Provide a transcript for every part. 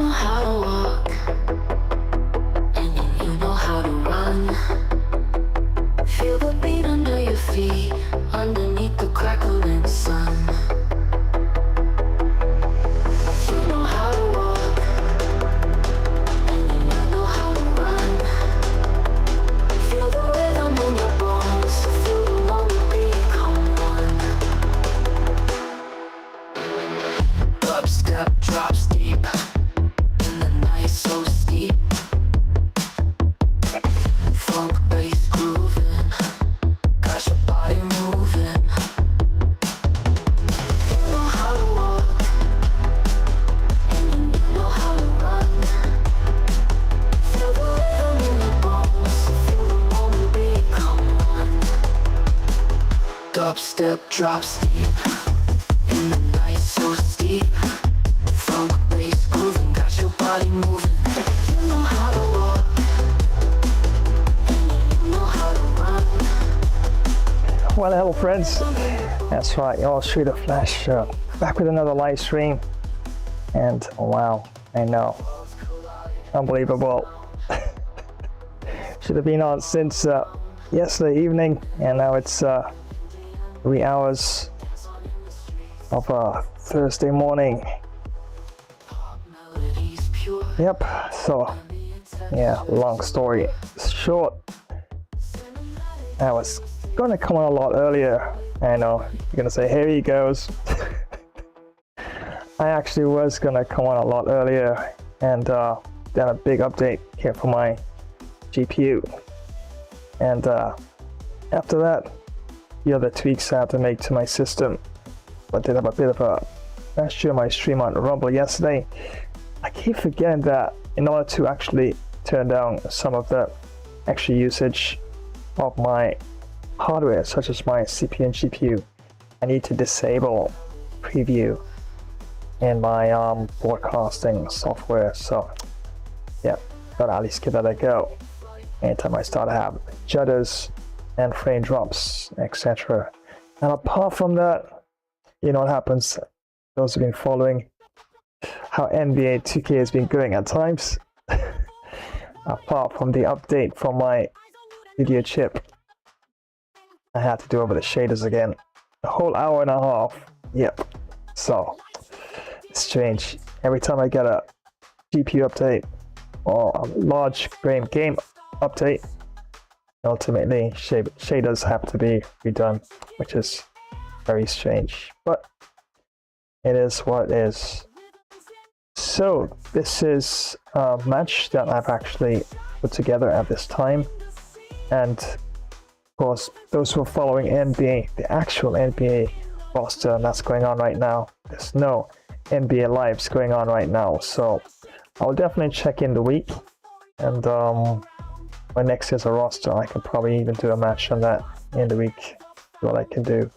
know how to walk, and you know how to run. Feel the beat under your feet, underneath the crackling sun. You know how to walk, and you know how to run. Feel the rhythm in your bones, feel the moment become one. Dubstep drops deep, and the night so steep. Funk bass grooving, got your body moving. You know how to walk, and you know how to run. Feel the rhythm in your bones, feel the moment become one. Dubstep drops deep, and the night so steep. Funk bass grooving, got your body moving. You know how to walk, and you know how to run. Well, hello friends, that's right, y'all, Shoot the Flash back with another live stream. And wow, I know, unbelievable. Should have been on since yesterday evening, and now it's 3 hours of Thursday morning. Melodies pure, Yep, so yeah, long story short, I was gonna come on a lot earlier. I know you're gonna say, here he goes. I actually was gonna come on a lot earlier and done a big update here for my GPU, and after that the other tweaks I had to make to my system. I did have a bit of a crash during my stream on Rumble yesterday. I keep forgetting that in order to actually turn down some of the extra usage of my hardware, such as my CPU and GPU, I need to disable preview in my broadcasting software. So yeah, gotta at least give that a go. Anytime I start to have judders and frame drops, etc. And apart from that, you know what happens, those who've been following how NBA 2K has been going at times. Apart from the update from my video chip, I had to do over the shaders again. A whole hour and a half. Yep. So it's strange. Every time I get a GPU update or a large frame game update, ultimately shaders have to be redone, which is very strange, but it is what it is. So this is a match that I've actually put together at this time, and of course those who are following NBA, the actual NBA roster that's going on right now, there's no NBA lives going on right now, so I'll definitely check in the week, and when next year's a roster, I can probably even do a match on that in the week. See what I can do,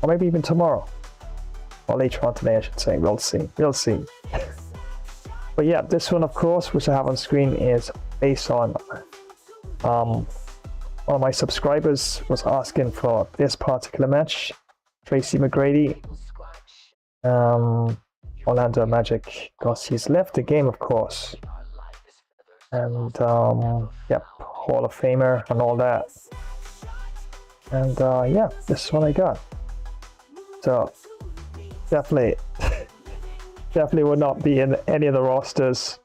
or maybe even tomorrow, or later on today I should say. We'll see, But yeah, this one of course, which I have on screen, is based on one of my subscribers was asking for this particular match. Tracy McGrady, Orlando Magic, because he's left the game of course, and yep, Hall of Famer and all that. And yeah, this is what I got. So definitely would not be in any of the rosters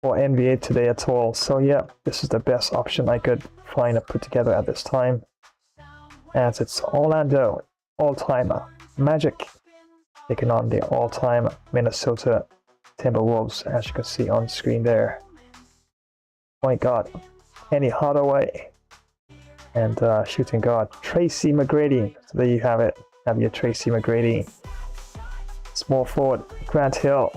for NBA today at all. So yeah, this is the best option I could find to put together at this time, as it's Orlando all-timer Magic taking on the all-time Minnesota Timberwolves, as you can see on screen there. Oh my god, Kenny Hardaway and shooting guard Tracy McGrady. So there you have it, have your Tracy McGrady. Small forward Grant Hill,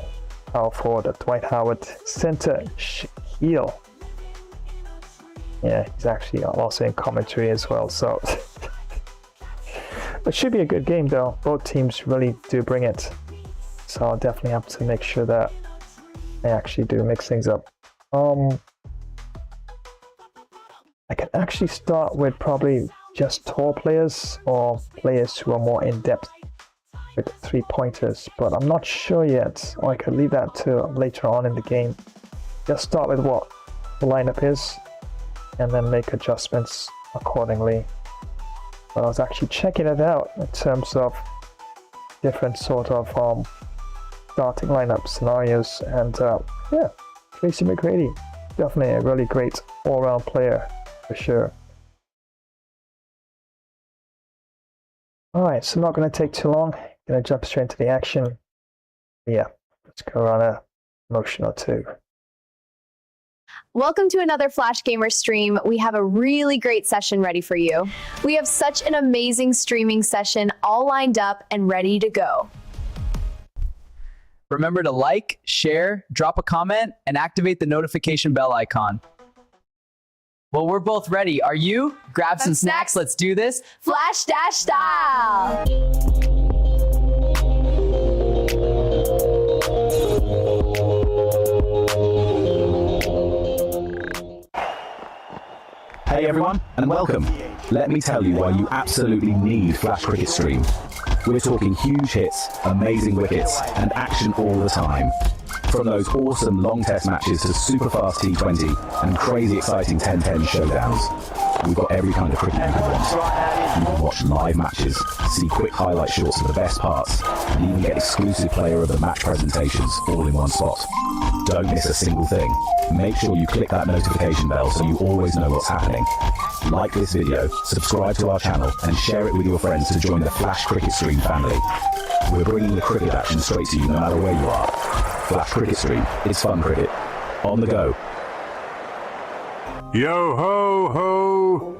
power forward Dwight Howard, center Shaquille. Yeah, he's actually also in commentary as well, so it should be a good game though. Both teams really do bring it, so I'll definitely have to make sure that I actually do mix things up. I can actually start with probably just tall players or players who are more in depth with 3-pointers, but I'm not sure yet. Or I could leave that to later on in the game. Just start with what the lineup is and then make adjustments accordingly. But I was actually checking it out in terms of different sort of starting lineup scenarios, and yeah, Tracy McGrady, definitely a really great all-round player for sure. Alright, so not going to take too long. Going to jump straight into the action. Yeah, let's go on a motion or two. Welcome to another Flash Gamer stream. We have a really great session ready for you. We have such an amazing streaming session all lined up and ready to go. Remember to like, share, drop a comment, and activate the notification bell icon. Well, we're both ready. Are you? Grab some snacks. Let's do this. Flash Dash style! Hey everyone, and welcome. Let me tell you why you absolutely need Flash Cricket Stream. We're talking huge hits, amazing wickets, and action all the time. From those awesome long test matches to super fast T20 and crazy exciting 10-10 showdowns. We've got every kind of cricket you could want. You can watch live matches, see quick highlight shorts of the best parts, and even get exclusive player of the match presentations all in one spot. Don't miss a single thing. Make sure you click that notification bell so you always know what's happening. Like this video, subscribe to our channel, and share it with your friends to join the Flash Cricket Stream family. We're bringing the cricket action straight to you no matter where you are. Flash Cricket Stream, it's fun cricket. On the go. Yo ho ho!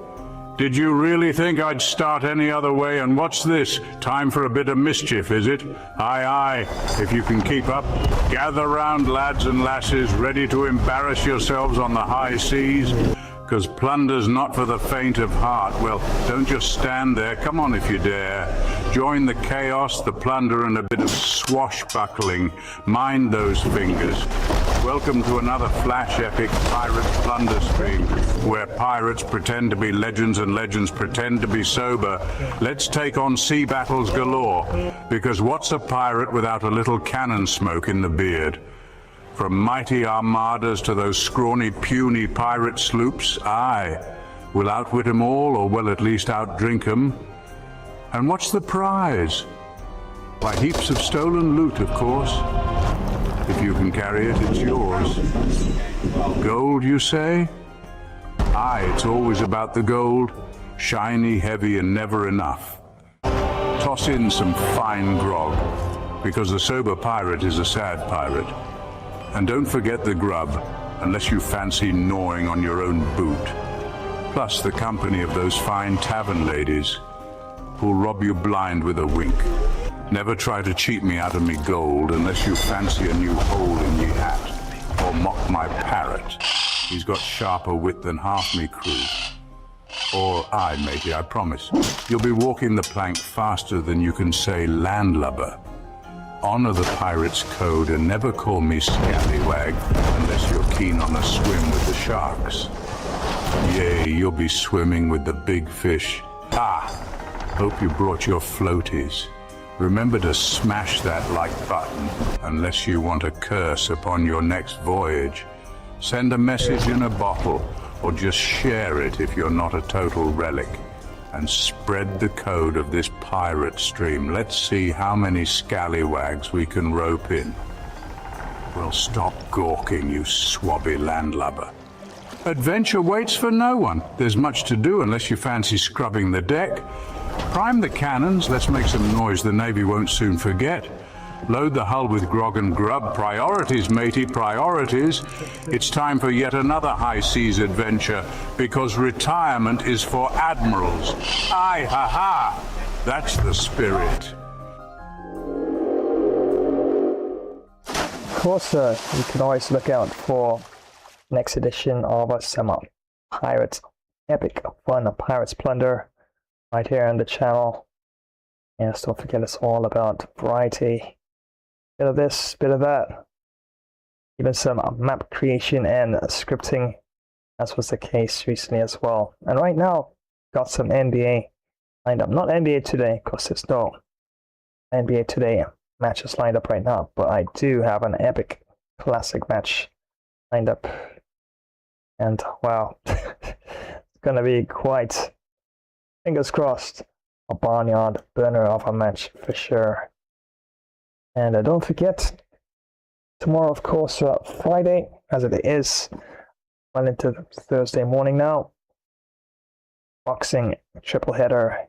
Did you really think I'd start any other way? And what's this? Time for a bit of mischief, is it? Aye aye, if you can keep up. Gather round, lads and lasses, ready to embarrass yourselves on the high seas. 'Cause plunder's not for the faint of heart. Well, don't just stand there, come on if you dare. Join the chaos, the plunder, and a bit of swashbuckling. Mind those fingers. Welcome to another Flash Epic Pirate Plunder stream, where pirates pretend to be legends and legends pretend to be sober. Let's take on sea battles galore, because what's a pirate without a little cannon smoke in the beard? From mighty armadas to those scrawny, puny pirate sloops, aye, we'll outwit 'em all, or well at least outdrink 'em. And what's the prize? Why, heaps of stolen loot, of course. If you can carry it, it's yours. Gold, you say? Aye, it's always about the gold. Shiny, heavy, and never enough. Toss in some fine grog, because the sober pirate is a sad pirate. And don't forget the grub, unless you fancy gnawing on your own boot. Plus the company of those fine tavern ladies, who'll rob you blind with a wink. Never try to cheat me out of me gold, unless you fancy a new hole in ye hat, or mock my parrot. He's got sharper wit than half me crew. Or aye, matey, I promise, you'll be walking the plank faster than you can say landlubber. Honor the pirate's code and never call me scallywag unless you're keen on a swim with the sharks. Yea, you'll be swimming with the big fish. Ah, hope you brought your floaties. Remember to smash that like button unless you want a curse upon your next voyage. Send a message in a bottle, or just share it if you're not a total relic. And spread the code of this pirate stream. Let's see how many scallywags we can rope in. Well, stop gawking, you swabby landlubber. Adventure waits for no one. There's much to do unless you fancy scrubbing the deck. Prime the cannons, let's make some noise the Navy won't soon forget. Load the hull with grog and grub. Priorities, matey, priorities. It's time for yet another high seas adventure, because retirement is for admirals. Aye, ha ha! That's the spirit. Of course, you can always look out for next edition of a summer Pirates Epic Fun Pirates Plunder right here on the channel. Yes, don't forget it's all about variety. Bit of this, bit of that. Even some map creation and scripting, as was the case recently as well. And right now, got some NBA lined up. Not NBA today, because there's no NBA Today matches lined up right now, but I do have an epic classic match lined up. And wow, it's gonna be quite, fingers crossed, a barnyard burner of a match for sure. And don't forget, tomorrow, of course, Friday, as it is, well into Thursday morning now, boxing triple header.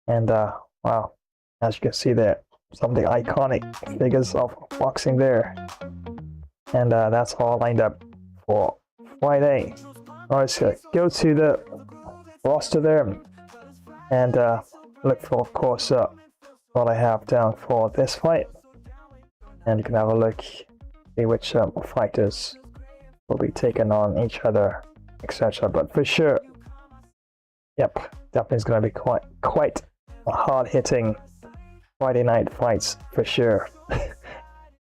And wow, as you can see there, some of the iconic figures of boxing there. And that's all lined up for Friday. Alright, so go to the roster there and look for, of course, what I have down for this fight. And you can have a look, see which fighters will be taking on each other, etc. But for sure, yep, definitely is going to be quite a hard-hitting Friday night fights for sure.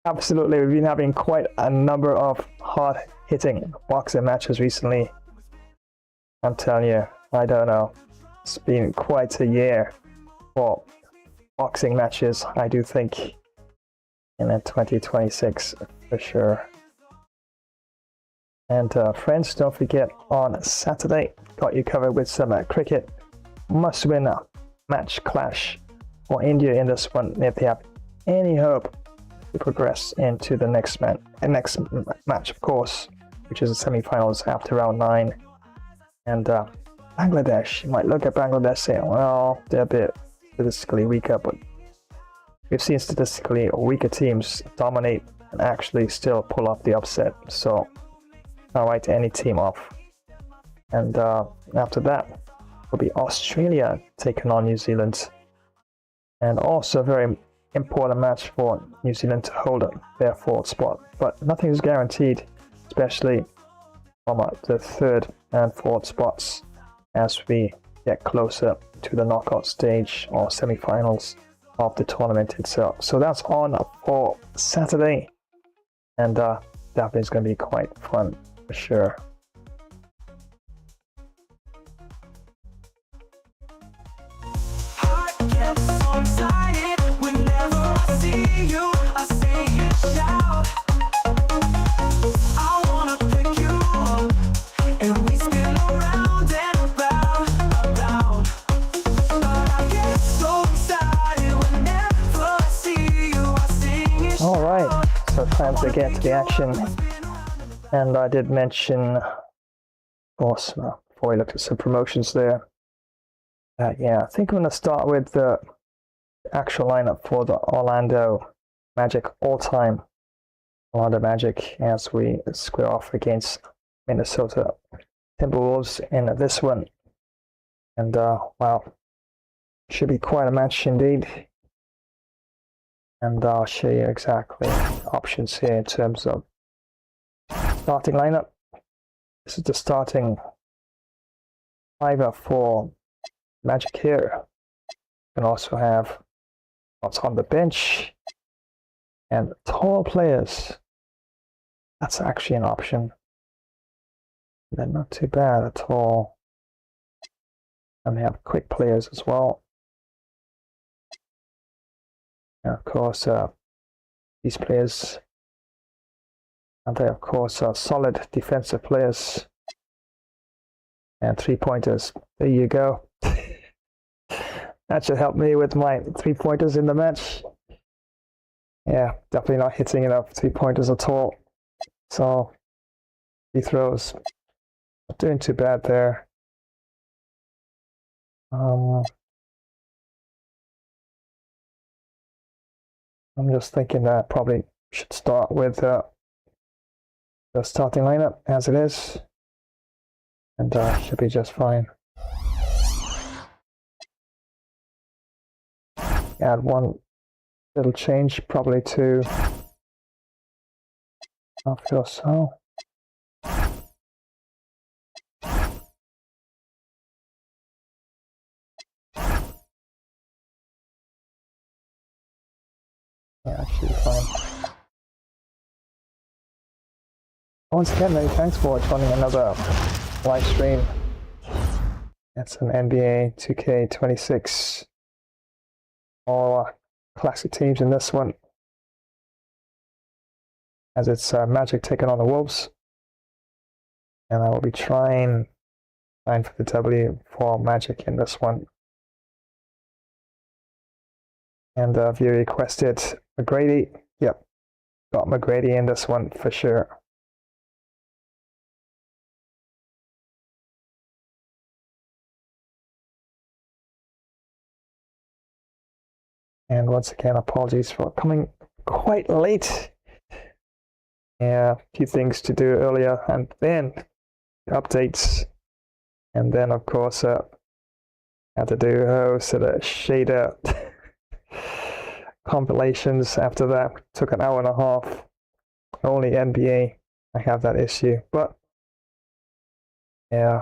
Absolutely, we've been having quite a number of hard-hitting boxing matches recently. I'm telling you, I don't know. It's been quite a year for boxing matches, I do think, in 2026 for sure. And friends, don't forget, on Saturday, got you covered with some cricket must-win match clash for India in this one, if they have any hope to progress into the next match, of course, which is the semi-finals after round 9. And Bangladesh, you might look at Bangladesh saying, well, they're a bit statistically weaker, but we've seen statistically weaker teams dominate and actually still pull off the upset. So, I'll write any team off. And after that will be Australia taking on New Zealand. And also a very important match for New Zealand to hold up their 4th spot. But nothing is guaranteed, especially from the 3rd and 4th spots as we get closer to the knockout stage or semi-finals of the tournament itself. So that's on for Saturday, and definitely is going to be quite fun for sure. Alright, so time to get to the action. And I did mention, of course, before we looked at some promotions there, yeah, I think I'm going to start with the actual lineup for the Orlando Magic all-time Orlando Magic as we square off against Minnesota Timberwolves in this one. And wow, should be quite a match indeed. And I'll show you exactly options here in terms of starting lineup. This is the starting 5 for Magic here. You can also have what's on the bench and tall players. That's actually an option. They're not too bad at all. And they have quick players as well. And of course, these players, and they of course are solid defensive players and 3-pointers. There you go. That should help me with my 3-pointers in the match. Yeah, definitely not hitting enough 3-pointers at all. So free throws, not doing too bad there. I'm just thinking that I probably should start with the starting lineup as it is, and should be just fine. Add one little change probably to I feel so. Yeah, actually fine. Once again, many thanks for joining another live stream. It's an NBA 2K26 or classic teams in this one, as it's Magic taking on the Wolves. And I will be trying for the W for Magic in this one. And view requested McGrady. Yep, got McGrady in this one for sure. And once again, apologies for coming quite late. Yeah, a few things to do earlier, and then updates. And then, of course, had to do sort of shader compilations after that. Took an hour and a half. Only NBA, I have that issue. But, yeah,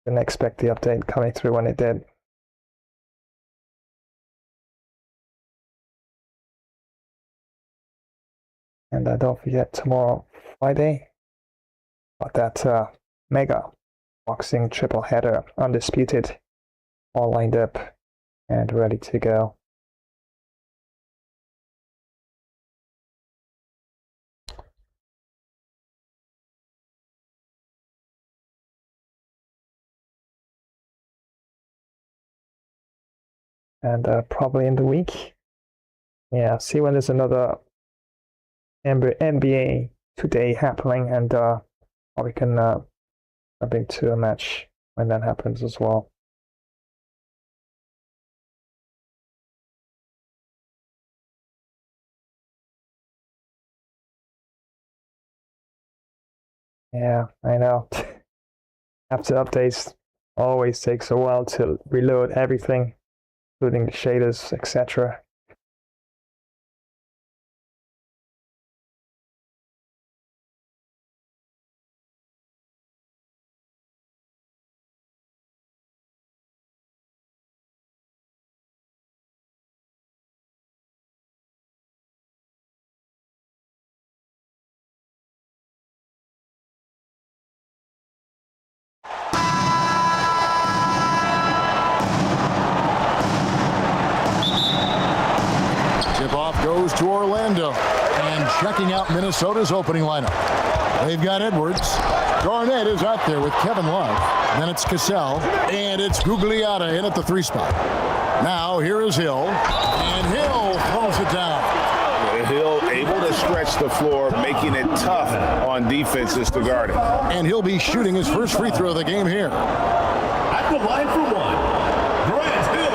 didn't expect the update coming through when it did. And don't forget, tomorrow, Friday, got that mega boxing triple header, undisputed, all lined up and ready to go. And probably in the week, yeah, see when there's another NBA today happening, and we can bring to a match when that happens as well. Yeah, I know. After updates, always takes a while to reload everything, including the shaders, etc. Tip-off goes to Orlando. And checking out Minnesota's opening lineup. They've got Edwards. Garnett is out there with Kevin Love. Then it's Cassell. And it's Gugliotta in at the 3 spot. Now here is Hill. And Hill throws it down. Hill able to stretch the floor, making it tough on defenses to guard it. And he'll be shooting his first free throw of the game here. At the line for one, Grant Hill.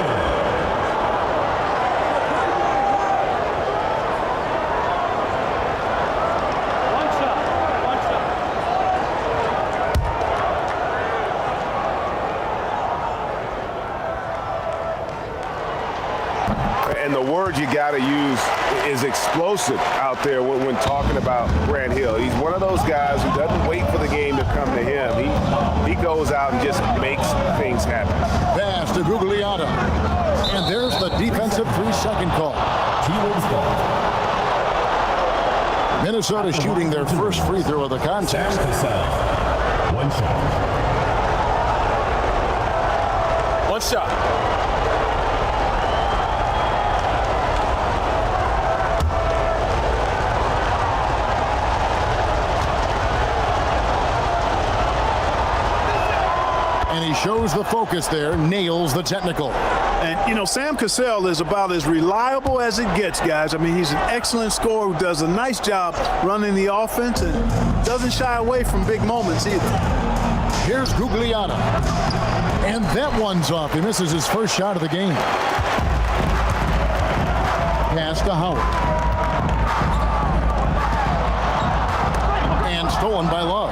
And the word you got to use is explosive out there when talking about Grant Hill. He's one of those guys who doesn't wait for the game to come to him. He goes out and just makes things happen. Pass to Gugliotta. And there's the defensive 3-second call. T-Wolves ball. Minnesota shooting their first free throw of the contest. One shot. One shot. And he shows the focus there, nails the technical. And, you know, Sam Cassell is about as reliable as it gets, guys. I mean, he's an excellent scorer who does a nice job running the offense and doesn't shy away from big moments either. Here's Gugliotta. And that one's off. He misses his first shot of the game. Pass to Howard. And stolen by Love.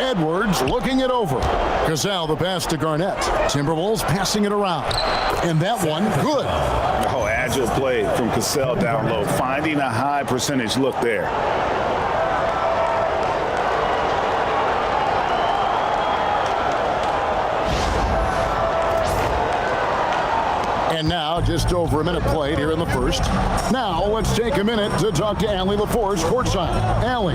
Edwards looking it over. Cassell the pass to Garnett. Timberwolves passing it around. And that one, good. Oh, agile play from Cassell down low, finding a high percentage look there. And now, just over a minute played here in the first. Now, let's take a minute to talk to Allie LaForce courtside. Allie.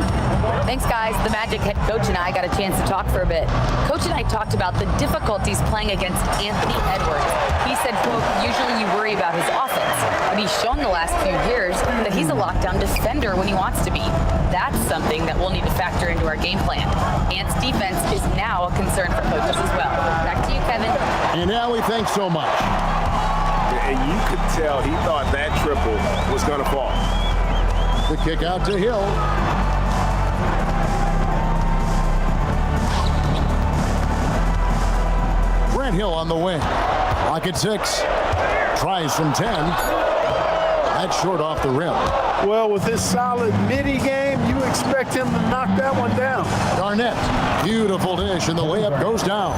Thanks, guys. The Magic head coach and I got a chance to talk for a bit. Coach and I talked about the difficulties playing against Anthony Edwards. He said, quote, usually you worry about his offense, but he's shown the last few years that he's a lockdown defender when he wants to be. That's something that we'll need to factor into our game plan. Ant's defense is now a concern for coaches as well. Back to you, Kevin. And Allie, thanks so much. And you could tell he thought that triple was going to fall. The kick out to Hill. Grant Hill on the wing. Lock at 6. Tries from 10. That's short off the rim. Well, with his solid midi game, you expect him to knock that one down. Garnett, beautiful dish, and the layup goes down.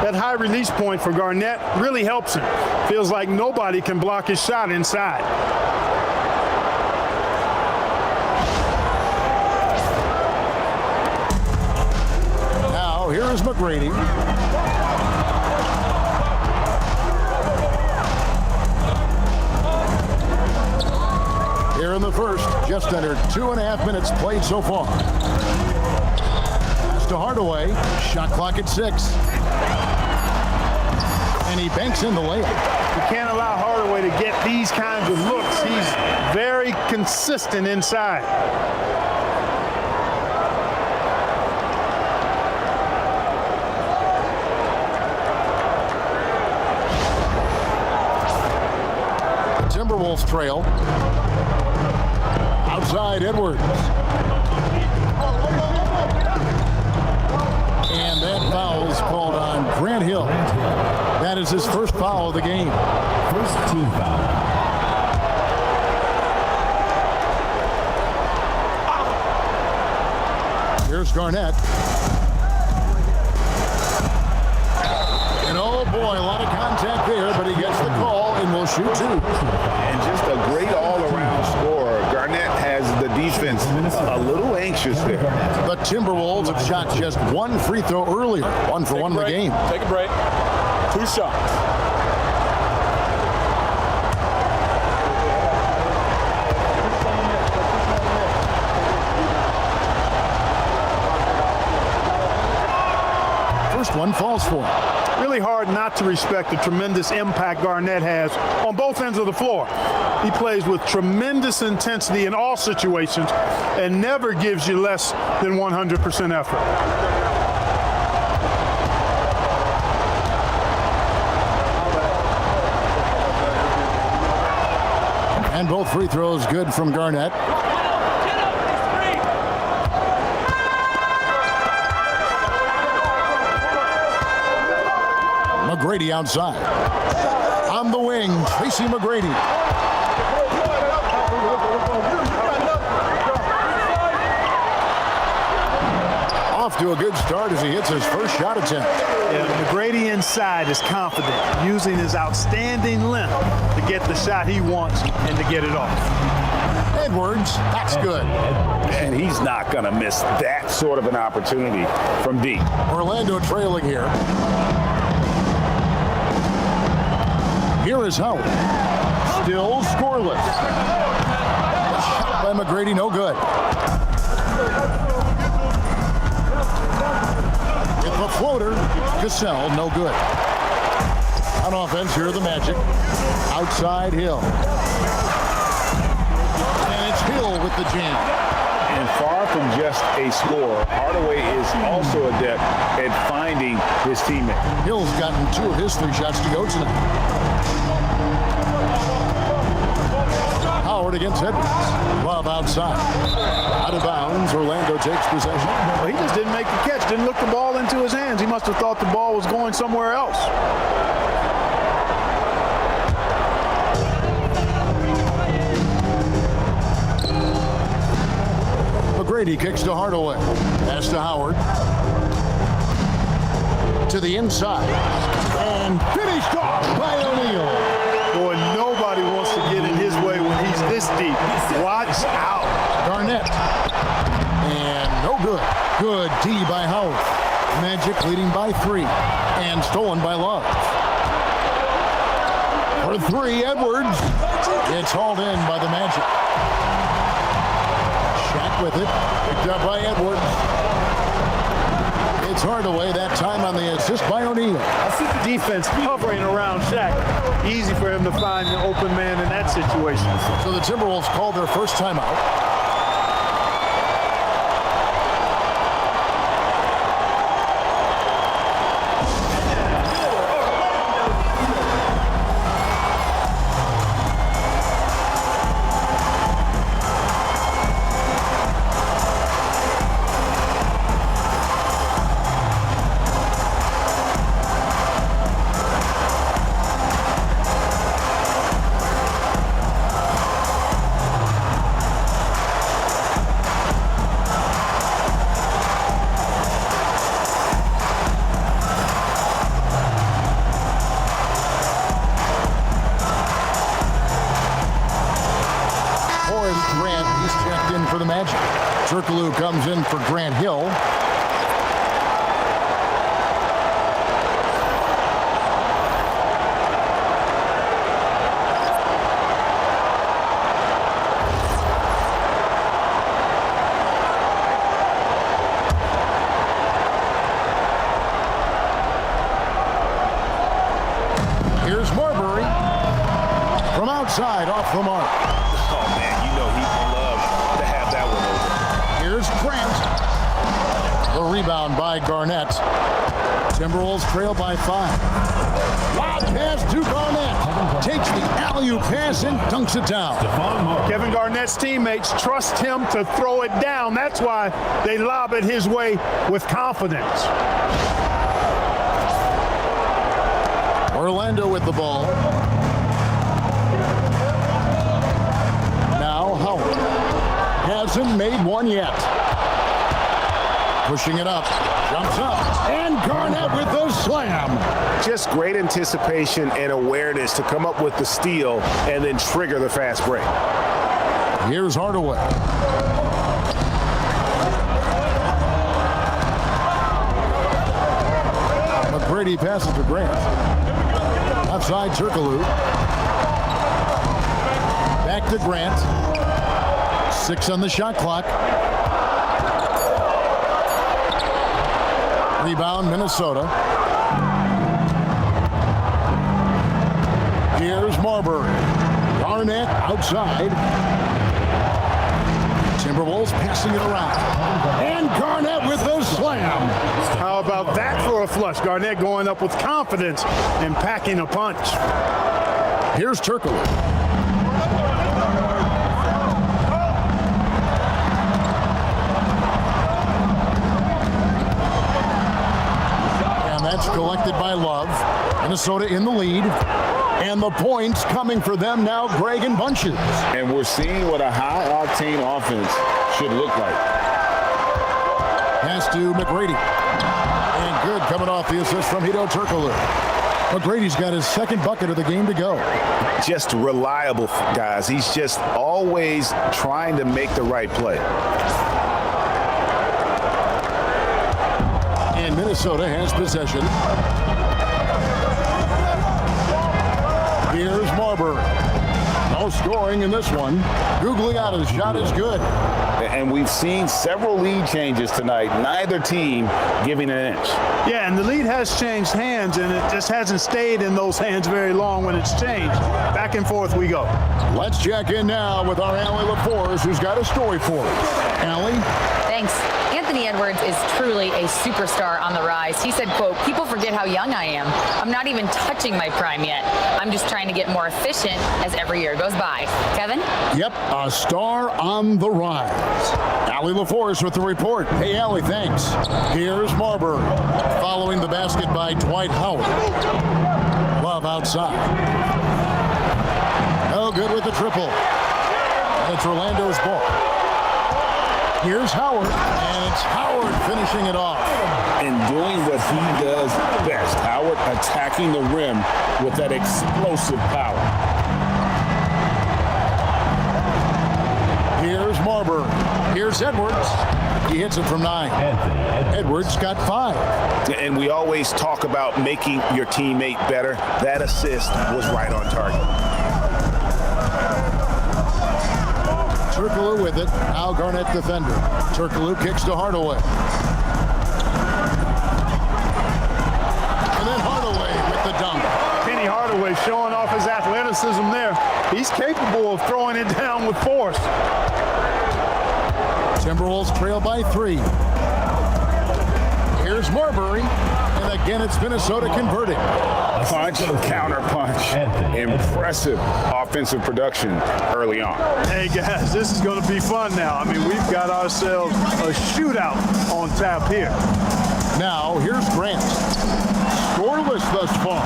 That high release point for Garnett really helps him. Feels like nobody can block his shot inside. Now, here is McGrady. Here in the first, just under 2.5 minutes played so far. Pass to Hardaway, shot clock at 6. And he banks in the layup. You can't allow Hardaway to get these kinds of looks. He's very consistent inside. Timberwolves trail. Outside Edwards. And that foul is called on Grant Hill. That is his first foul of the game. First team foul. Here's Garnett. And oh boy, a lot of contact there, but he gets the call and will shoot 2. And just a great all-around scorer. Garnett has the defense a little anxious there. The Timberwolves have shot just 1 free throw earlier. 1 for 1 in the game. Take a break. 2 shots. First one falls for him. Really hard not to respect the tremendous impact Garnett has on both ends of the floor. He plays with tremendous intensity in all situations and never gives you less than 100% effort. And both free throws good from Garnett. McGrady outside. On the wing, Tracy McGrady. Off to a good start as he hits his first shot attempt. Yeah, McGrady inside is confident, using his outstanding length to get the shot he wants and to get it off. Edwards, that's good. And he's not going to miss that sort of an opportunity from deep. Orlando trailing here. Here is Howard. Still scoreless. Shot by McGrady, no good. With the floater, Cassell, no good. On offense, here are the Magic. Outside Hill. And it's Hill with the jam. And far from just a scorer, Hardaway is also adept at finding his teammate. Hill's gotten 2 of his 3 shots to go tonight. Howard against Edwards. Love outside. Out of bounds. Orlando takes possession. Well, he just didn't make the catch, didn't look the ball into his hands. He must have thought the ball was going somewhere else. McGrady kicks to Hardaway. Pass to Howard. To the inside. And finished off by O'Neal. Boy, nobody wants to get in his way when he's this deep. Watch out. Garnett. And no good. Good D by Howard. Magic leading by 3. And stolen by Love. For three, Edwards. It's hauled in by the Magic. Shaq with it. Picked up by Edwards. It's Hardaway that time on the assist by O'Neal. Defense hovering around Shaq. Easy for him to find an open man in that situation. So the Timberwolves called their first timeout. Turkoglu comes in for Grant Hill. Here's Marbury from outside off the mark. Oh, man, you know he would love to have that one over. Here's Grant. The rebound by Garnett. Timberwolves trail by 5. Lob pass to Garnett. Takes the alley-oop pass and dunks it down. Kevin Garnett's teammates trust him to throw it down. That's why they lob it his way with confidence. Orlando with the ball. Now Howard. Hasn't made one yet. Pushing it up. Jumps up. And Garnett with the slam. Just great anticipation and awareness to come up with the steal and then trigger the fast break. Here's Hardaway. McGrady passes to Grant. Outside Turkoglu. Back to Grant. 6 on the shot clock. Rebound, Minnesota. Here's Marbury. Garnett outside. Timberwolves passing it around. And Garnett with the slam. How about that for a flush? Garnett going up with confidence and packing a punch. Here's Turkoglu. That's collected by Love. Minnesota in the lead. And the points coming for them now, Greg and bunches. And we're seeing what a high-octane offense should look like. Pass to McGrady. And good coming off the assist from Hedo Turkoglu. McGrady's got his second bucket of the game to go. Just reliable, guys. He's just always trying to make the right play. And Minnesota has possession. Here's Marbury. No scoring in this one. Gugliotta's shot is good. And we've seen several lead changes tonight. Neither team giving an inch. Yeah, and the lead has changed hands, and it just hasn't stayed in those hands very long when it's changed. Back and forth we go. Let's check in now with our Allie LaForce, who's got a story for us. Allie? Thanks. Anthony Edwards is truly a superstar on the rise. He said, quote, "People forget how young I am. I'm not even touching my prime yet. I'm just trying to get more efficient as every year goes by." Kevin? Yep, a star on the rise. Allie LaForce with the report. Hey, Allie, thanks. Here's Marbury. Following the basket by Dwight Howard. Love outside. No good with the triple. It's Orlando's ball. Here's Howard, and it's Howard finishing it off. And doing what he does best. Howard attacking the rim with that explosive power. Here's Marbury. Here's Edwards. He hits it from 9. Edwards got 5. And we always talk about making your teammate better. That assist was right on target. Turkoglu with it. Now Garnett defender. Turkoglu kicks to Hardaway. And then Hardaway with the dunk. Penny Hardaway showing off his athleticism there. He's capable of throwing it down with force. Timberwolves trail by 3. Here's Marbury. And again, it's Minnesota converting. Punch, counter punch. Impressive offensive production early on. Hey guys, this is going to be fun now. I mean, we've got ourselves a shootout on tap here. Now, here's Grant. Scoreless thus far.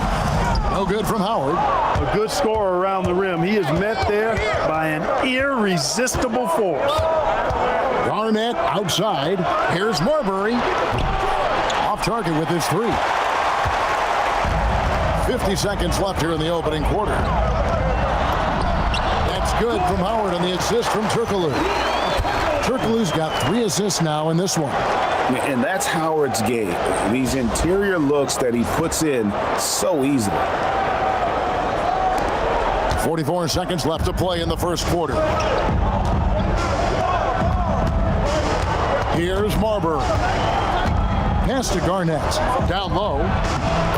No good from Howard. A good scorer around the rim. He is met there by an irresistible force. Garnett outside. Here's Marbury. Off target with his 3. 50 seconds left here in the opening quarter. That's good from Howard on the assist from Turkoglu. Turkoglu's got 3 assists now in this one. And that's Howard's game. These interior looks that he puts in so easily. 44 seconds left to play in the first quarter. Here's Marbury. Pass to Garnett. Down low.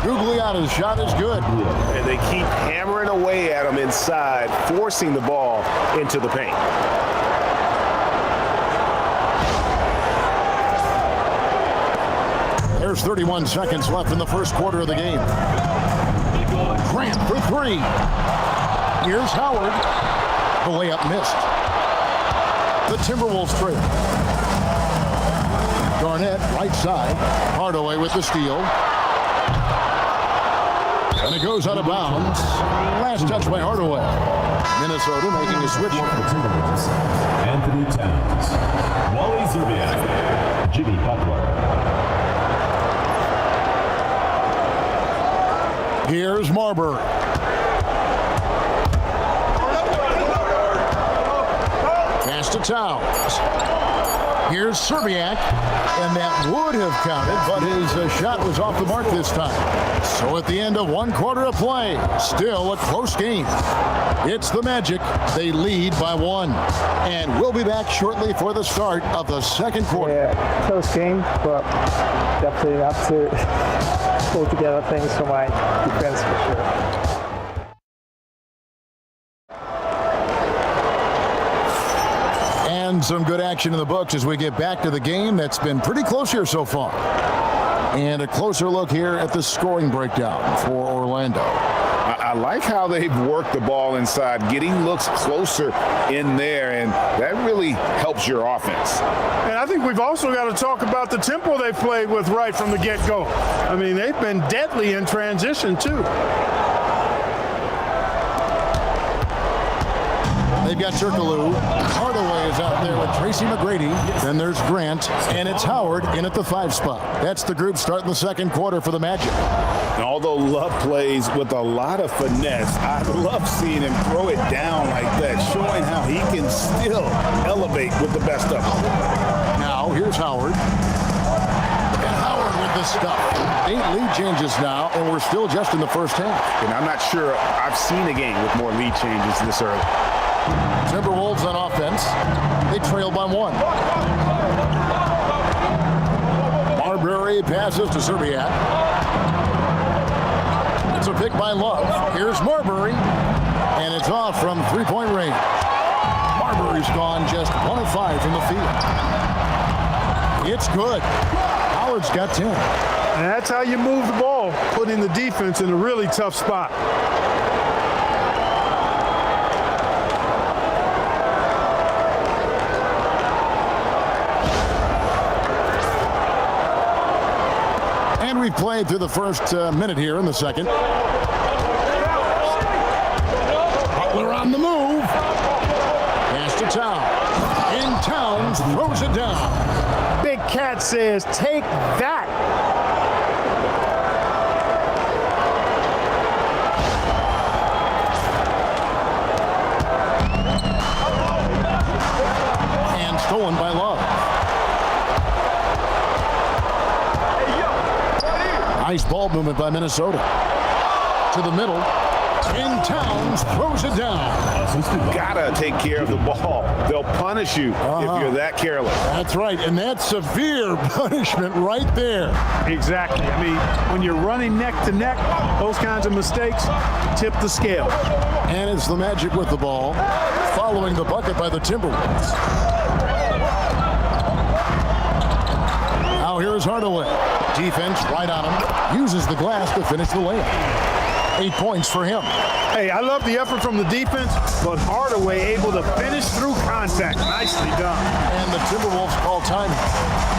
Gugliotta's shot is good. And they keep hammering away at him inside, forcing the ball into the paint. There's 31 seconds left in the first quarter of the game. Grant for 3. Here's Howard. The layup missed. The Timberwolves trail. Garnett, right side. Hardaway with the steal. And it goes out of bounds. Last touch by Hardaway. Minnesota making a switch. Anthony Towns, Wally Zerbiak, Jimmy Butler. Here's Marbury. Pass to Towns. Here's Zerbiak. And that would have counted, but his shot was off the mark this time. So at the end of 1 quarter of play, still a close game. It's the Magic. They lead by 1. And we'll be back shortly for the start of the second quarter. Yeah, close game, but definitely have to pull together things for my defense for sure. And some good action in the books as we get back to the game that's been pretty close here so far. And a closer look here at the scoring breakdown for Orlando. I like how they've worked the ball inside, getting looks closer in there, and that really helps your offense. And I think we've also got to talk about the tempo they've played with right from the get-go. I mean, they've been deadly in transition, too. They've got Turkoglu. Hardaway is out there with Tracy McGrady. Then there's Grant, and it's Howard in at the 5 spot. That's the group starting the second quarter for the Magic. And although Love plays with a lot of finesse, I love seeing him throw it down like that, showing how he can still elevate with the best of them. Now, here's Howard. And Howard with the stuff. 8 lead changes now, and we're still just in the first half. And I'm not sure I've seen a game with more lead changes this early. Timberwolves on offense. They trail by 1. Marbury passes to Zerbiak. It's a pick by Love. Here's Marbury. And it's off from 3-point range. Marbury's gone just 1 of 5 from the field. It's good. Howard's got 10. And that's how you move the ball, putting the defense in a really tough spot. And we've played through the first minute here in the second. Butler on the move. Pass to Towns. And Towns throws it down. Big Cat says, take that. And stolen by Love. Nice ball movement by Minnesota. To the middle. And Towns throws it down. Gotta take care of the ball. They'll punish you if you're that careless. That's right, and that's severe punishment right there. Exactly. I mean, when you're running neck to neck, those kinds of mistakes tip the scale. And it's the Magic with the ball, following the bucket by the Timberwolves. Now here's Hardaway. Defense right on him. Uses the glass to finish the layup. 8 points for him. Hey, I love the effort from the defense, but Hardaway able to finish through contact. Nicely done. And the Timberwolves call timeout.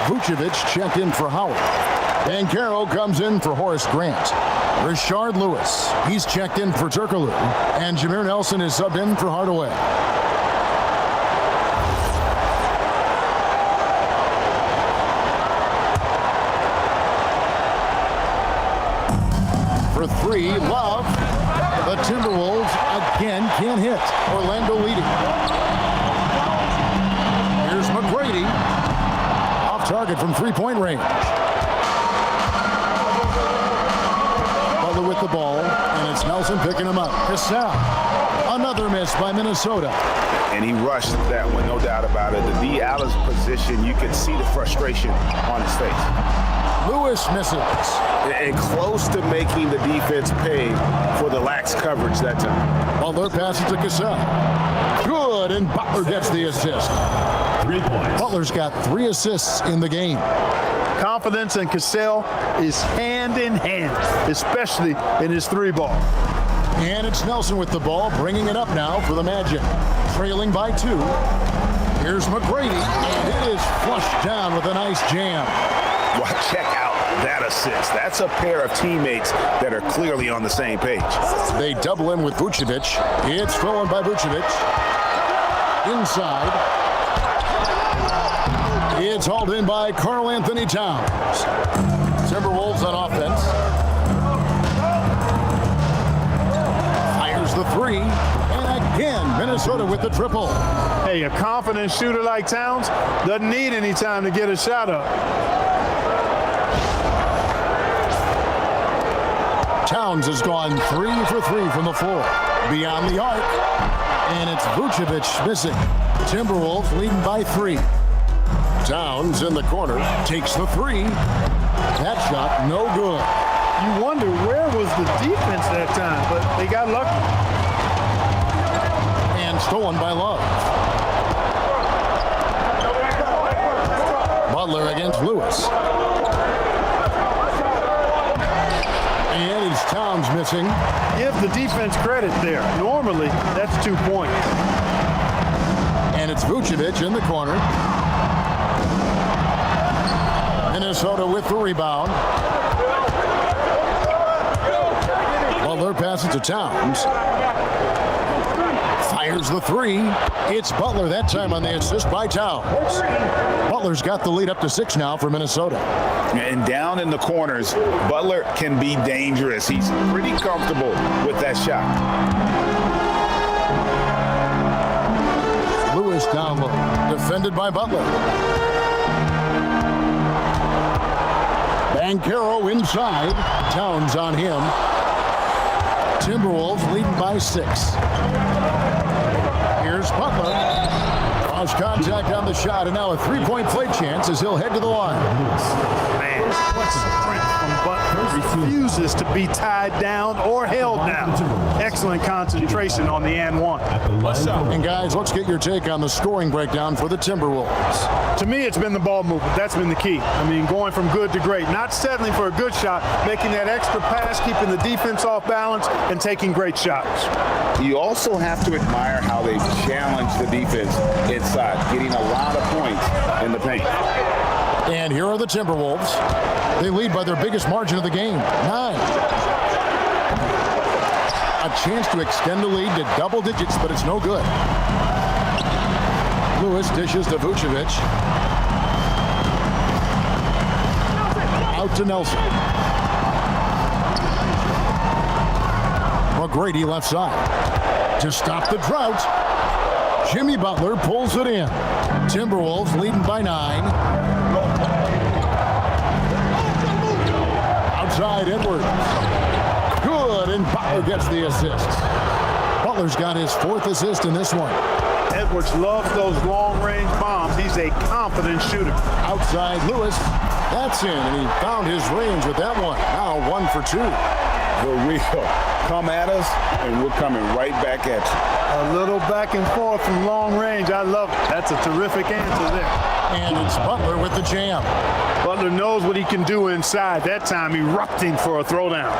Vucevic checked in for Howard. Banchero comes in for Horace Grant. Rashard Lewis, he's checked in for Turkoglu. And Jameer Nelson is subbed in for Hardaway. For three, Love. The Timberwolves again can't hit. Orlando leading. Here's McGrady. Target from three-point range. Butler with the ball, and it's Nelson picking him up. Cassell, another miss by Minnesota. And he rushed that one, no doubt about it. The D. Allen's position, you can see the frustration on his face. Lewis misses. And close to making the defense pay for the lax coverage that time. Butler passes to Cassell. Good, and Butler gets the assist. 3 points. Butler's got 3 assists in the game. Confidence in Cassell is hand in hand, especially in his 3-ball. And it's Nelson with the ball, bringing it up now for the Magic. Trailing by 2. Here's McGrady, and it is flushed down with a nice jam. Well, check out that assist. That's a pair of teammates that are clearly on the same page. They double him with Vucevic. It's stolen by Vucevic. Inside. It's hauled in by Karl Anthony Towns. Timberwolves on offense. Fires the 3. And again, Minnesota with the triple. Hey, a confident shooter like Towns doesn't need any time to get a shot up. Towns has gone 3 for 3 from the floor. Beyond the arc. And it's Vucevic missing. Timberwolves leading by 3. Towns in the corner, takes the 3. That shot, no good. You wonder where was the defense that time, but they got lucky. And stolen by Love. Butler against Lewis. And it's Towns missing. Give the defense credit there. Normally, that's 2 points. And it's Vucevic in the corner. Minnesota with the rebound. Butler passes to Towns. Fires the 3. It's Butler that time on the assist by Towns. Butler's got the lead up to 6 now for Minnesota. And down in the corners, Butler can be dangerous. He's pretty comfortable with that shot. Lewis down low, defended by Butler. Banchero inside. Towns on him. Timberwolves leading by 6. Here's Butler. Cross contact on the shot, and now a 3-point play chance as he'll head to the line. Man, what strength from Butler. Refuses to be tied down or held down. Excellent concentration on the and 1. And guys, let's get your take on the scoring breakdown for the Timberwolves. To me, it's been the ball movement. That's been the key. I mean, going from good to great. Not settling for a good shot, making that extra pass, keeping the defense off balance, and taking great shots. You also have to admire how they've challenged the defense inside, getting a lot of points in the paint. And here are the Timberwolves. They lead by their biggest margin of the game, 9. A chance to extend the lead to double digits, but it's no good. Lewis dishes to Vucevic. Out to Nelson. McGrady left side. To stop the drought, Jimmy Butler pulls it in. Timberwolves leading by 9. Outside Edwards. Good, and Butler gets the assist. Butler's got his 4th assist in this one. Edwards loves those long-range bombs. He's a confident shooter. Outside Lewis. That's in, and he found his range with that one. Now 1 for 2. The real. Come at us, and we're coming right back at you. A little back and forth from long range. I love it. That's a terrific answer there. And it's Butler with the jam. Butler knows what he can do inside. That time, erupting for a throwdown.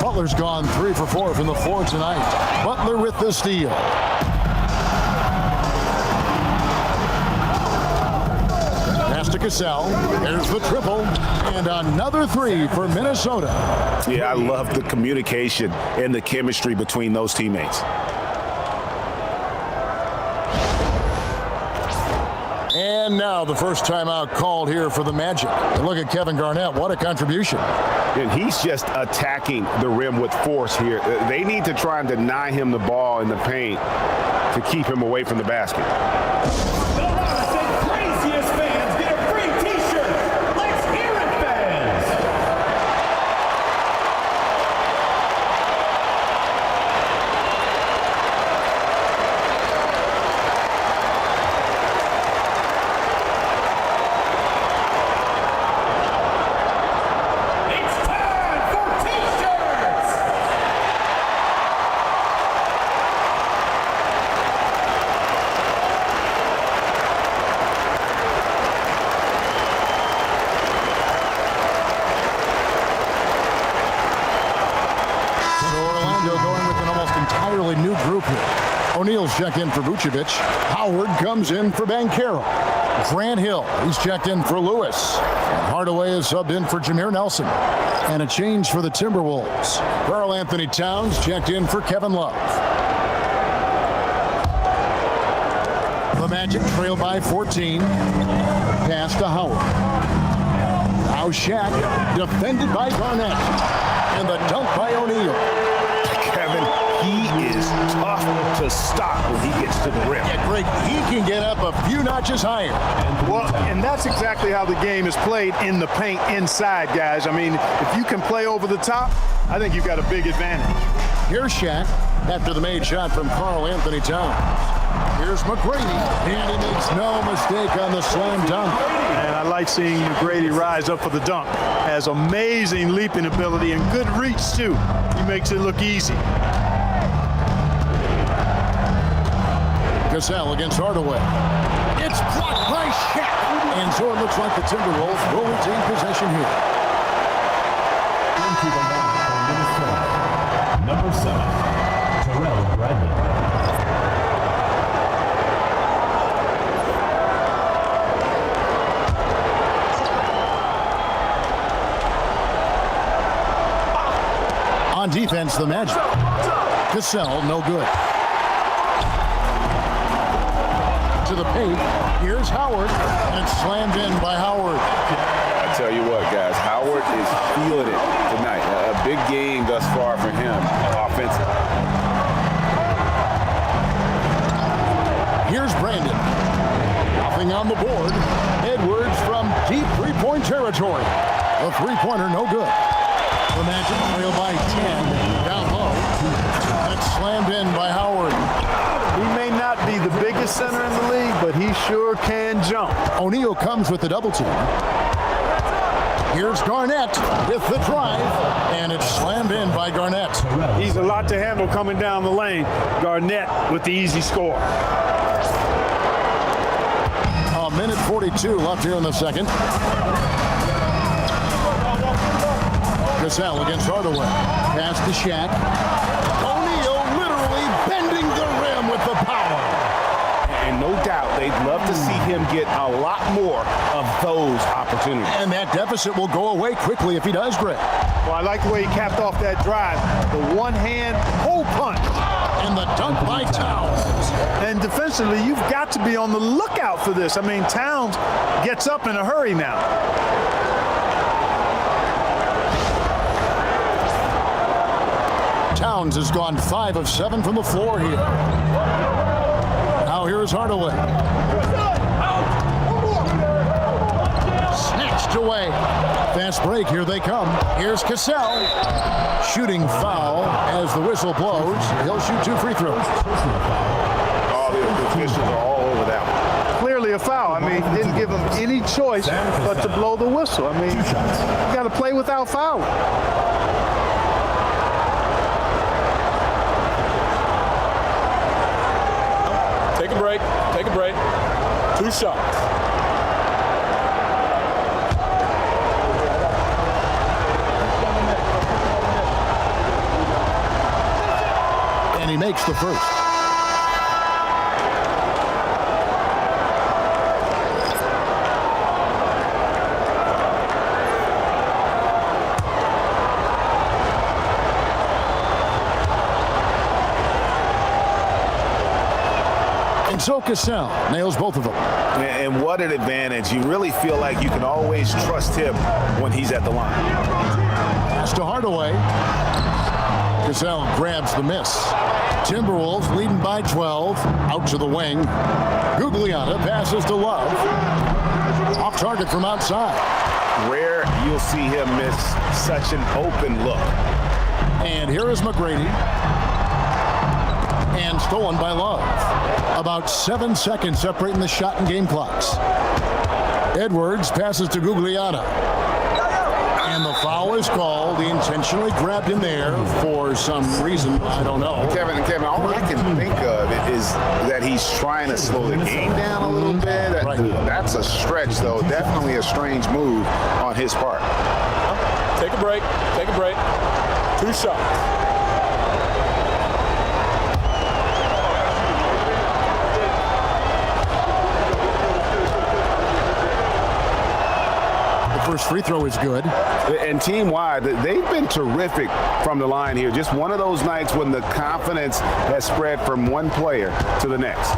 Butler's gone 3 for 4 from the floor tonight. Butler with the steal. Pass to Cassell. There's the triple. And another 3 for Minnesota. Yeah, I love the communication and the chemistry between those teammates. And now the first timeout called here for the Magic. And look at Kevin Garnett. What a contribution. And he's just attacking the rim with force here. They need to try and deny him the ball in the paint to keep him away from the basket. Craziest fans get a free t-shirt. Let's hear it, fans. It's time for t-shirts. Orlando going with an almost entirely new group here. O'Neal's checked in for Vucevic. Howard comes in for Banchero. Grant Hill, he's checked in for Lewis. And Hardaway is subbed in for Jameer Nelson. And a change for the Timberwolves. Karl Anthony Towns checked in for Kevin Love. The Magic trail by 14. Pass to Howard. Now Shaq, defended by Garnett. And the dunk by O'Neal. Kevin, he is tough to stop when he gets to the rim. Yeah, Greg, he can get up a few notches higher. Well, and that's exactly how the game is played in the paint inside, guys. I mean, if you can play over the top, I think you've got a big advantage. Here's Shaq after the made shot from Karl Anthony Towns. Here's McGrady, and he makes no mistake on the slam dunk. And I like seeing McGrady rise up for the dunk. Has amazing leaping ability and good reach, too. He makes it look easy. Cassell against Hardaway. It's blocked by Shaq. And so it looks like the Timberwolves will retain possession here. Into the line for Minnesota, number 7, Terrell Bradley. On defense, the Magic. Cassell, no good. To the paint. Here's Howard. And it's slammed in by Howard. I tell you what, guys, Howard is feeling it tonight. A big game thus far for him, offensively. Here's Brandon. Nothing on the board. Edwards from deep three-point territory. The three-pointer, no good. The Magic trail by 10. Down low. And it's slammed in by Howard. He may not be the biggest center in the league, but he sure can jump. O'Neal comes with the double team. Here's Garnett with the drive, and it's slammed in by Garnett. He's a lot to handle coming down the lane. Garnett with the easy score. A minute 42 left here in the second. Cassell against Hardaway. Pass to Shaq. O'Neal out. They'd love to see him get a lot more of those opportunities. And that deficit will go away quickly if he does, Greg. Well, I like the way he capped off that drive. The one-hand hole punch. And the dunk by Towns. And defensively, you've got to be on the lookout for this. I mean, Towns gets up in a hurry now. Towns has gone 5 of 7 from the floor here. Now here's Hardaway. Snatched away. Fast break, here they come. Here's Cassell. Shooting foul as the whistle blows. He'll shoot 2 free throws. All the officials are all over that one. Clearly a foul. I mean, didn't give him any choice but to blow the whistle. I mean, you got to play without fouling. Take a break. Take a break. 2 shots. And he makes the first. And so Cassell nails both of them. And what an advantage. You really feel like you can always trust him when he's at the line. Pass to Hardaway. Cassell grabs the miss. Timberwolves leading by 12. Out to the wing. Gugliotta passes to Love. Off target from outside. Rare you'll see him miss such an open look. And here is McGrady. And stolen by Love. About 7 seconds separating the shot and game clocks. Edwards passes to Gugliotta. And the foul is called. He intentionally grabbed him there for some reason. I don't know. Kevin, all I can think of is that he's trying to slow the game down a little bit. That's a stretch, though. Definitely a strange move on his part. Take a break. Take a break. 2 shots. First free throw is good. And team-wide, they've been terrific from the line here. Just one of those nights when the confidence has spread from one player to the next.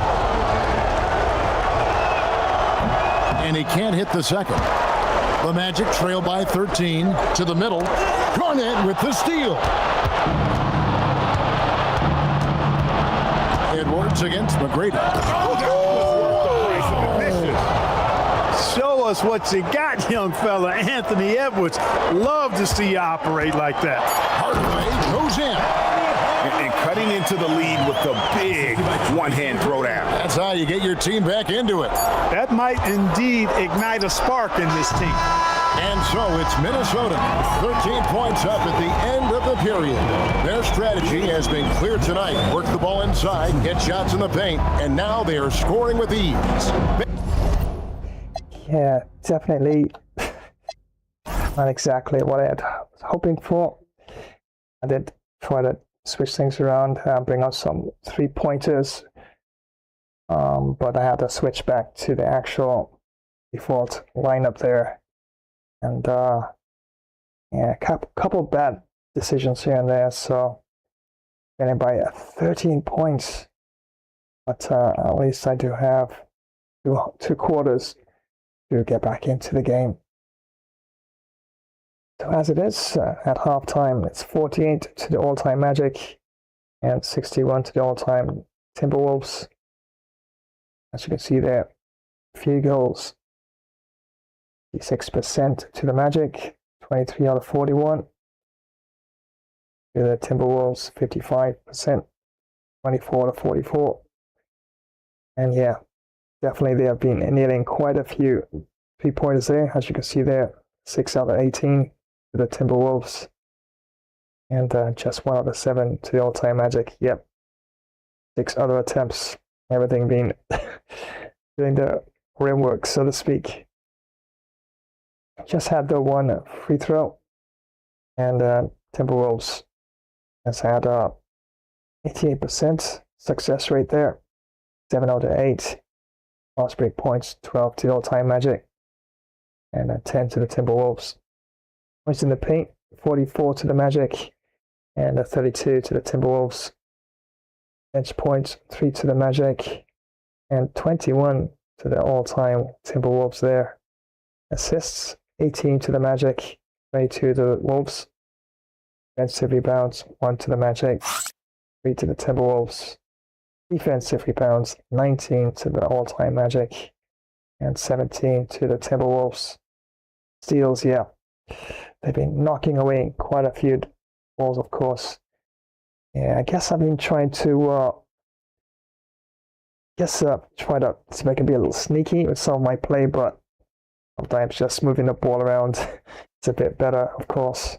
And he can't hit the second. The Magic trail by 13 to the middle. Garnett with the steal. Edwards against McGrady. Show us what you got, young fella. Anthony Edwards. Love to see you operate like that. Hardaway goes in. And cutting into the lead with the big one-hand throwdown. That's how you get your team back into it. That might indeed ignite a spark in this team. And so it's Minnesota, 13 points up at the end of the period. Their strategy has been clear tonight. Work the ball inside, get shots in the paint, and now they are scoring with ease. Yeah, definitely not exactly what I was hoping for. I did try to switch things around, bring out some 3-pointers, but I had to switch back to the actual default lineup there. And yeah, a couple bad decisions here and there, so winning by 13 points. But at least I do have two quarters to get back into the game. So as it is, at halftime, it's 48 to the all-time Magic and 61 to the all-time Timberwolves. As you can see there, field goals, 56% to the Magic, 23 out of 41. To the Timberwolves, 55%, 24 out of 44. And yeah, definitely they have been nailing quite a few 3-pointers there. As you can see there, 6 out of 18 to the Timberwolves. And just 1 out of 7 to the all-time Magic. Yep. 6 other attempts. Everything being doing the rim work, so to speak. Just had the 1 free throw. And Timberwolves has had 88% success rate there. 7 out of 8. Fast break points, 12 to the all-time Magic, and 10 to the Timberwolves. Points in the paint, 44 to the Magic, and 32 to the Timberwolves. Bench points, 3 to the Magic, and 21 to the all-time Timberwolves there. Assists, 18 to the Magic, 22 to the Wolves. Defensive rebounds, 1 to the Magic, 3 to the Timberwolves. Defensive rebounds, 19 to the all-time Magic, and 17 to the Timberwolves. Steals, yeah. They've been knocking away quite a few balls, of course. Yeah, I guess I've been trying to try to see if I can be a little sneaky with some of my play, but sometimes just moving the ball around is a bit better, of course.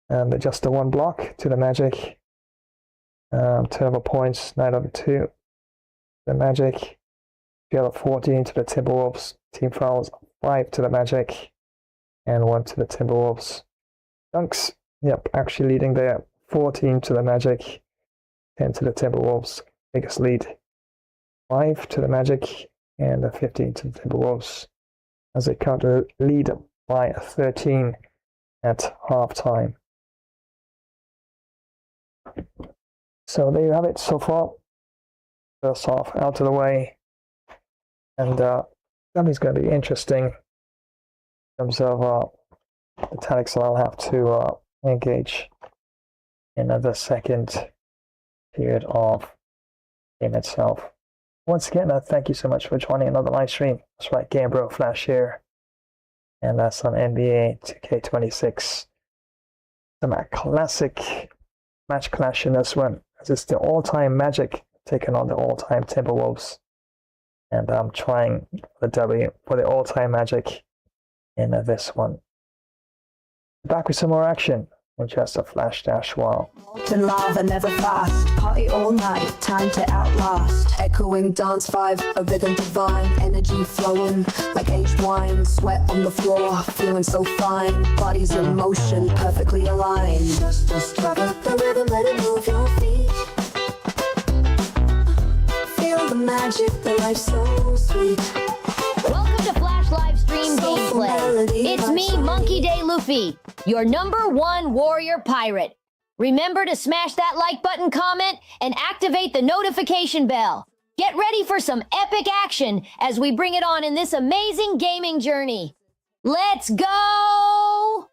And just the 1 block to the Magic. Turnover points, 9 over 2. The Magic. The other 14 to the Timberwolves. Team fouls, 5 to the Magic. And 1 to the Timberwolves. Dunks, yep, actually leading there. 14 to the Magic. 10 to the Timberwolves. Biggest lead. 5 to the Magic. And 15 to the Timberwolves. As they counter lead by 13 at halftime. So there you have it so far. First half out of the way. And something's going to be interesting in terms of the tactics that I'll have to engage in the second period of the game itself. Once again, thank you so much for joining another live stream. That's right, Game Bro Flash here. And that's on NBA 2K26. Some classic match clash in this one. As it's the all-time Magic taking on the all-time Timberwolves. And I'm trying the W for the all-time Magic in this one. Back with some more action in just a flash dash while. Molten lava never fast, party all night, time to outlast. Echoing dance vibe, a rhythm divine, energy flowing like aged wine. Sweat on the floor, feeling so fine, bodies in motion, perfectly aligned. Just discover the rhythm, let it move your feet. Feel the magic, the life so sweet. Welcome to Flash Live Stream Gameplay. It's me, Monkey Day Luffy, your #1 warrior pirate. Remember to smash that like button, comment, and activate the notification bell. Get ready for some epic action as we bring it on in this amazing gaming journey. Let's go!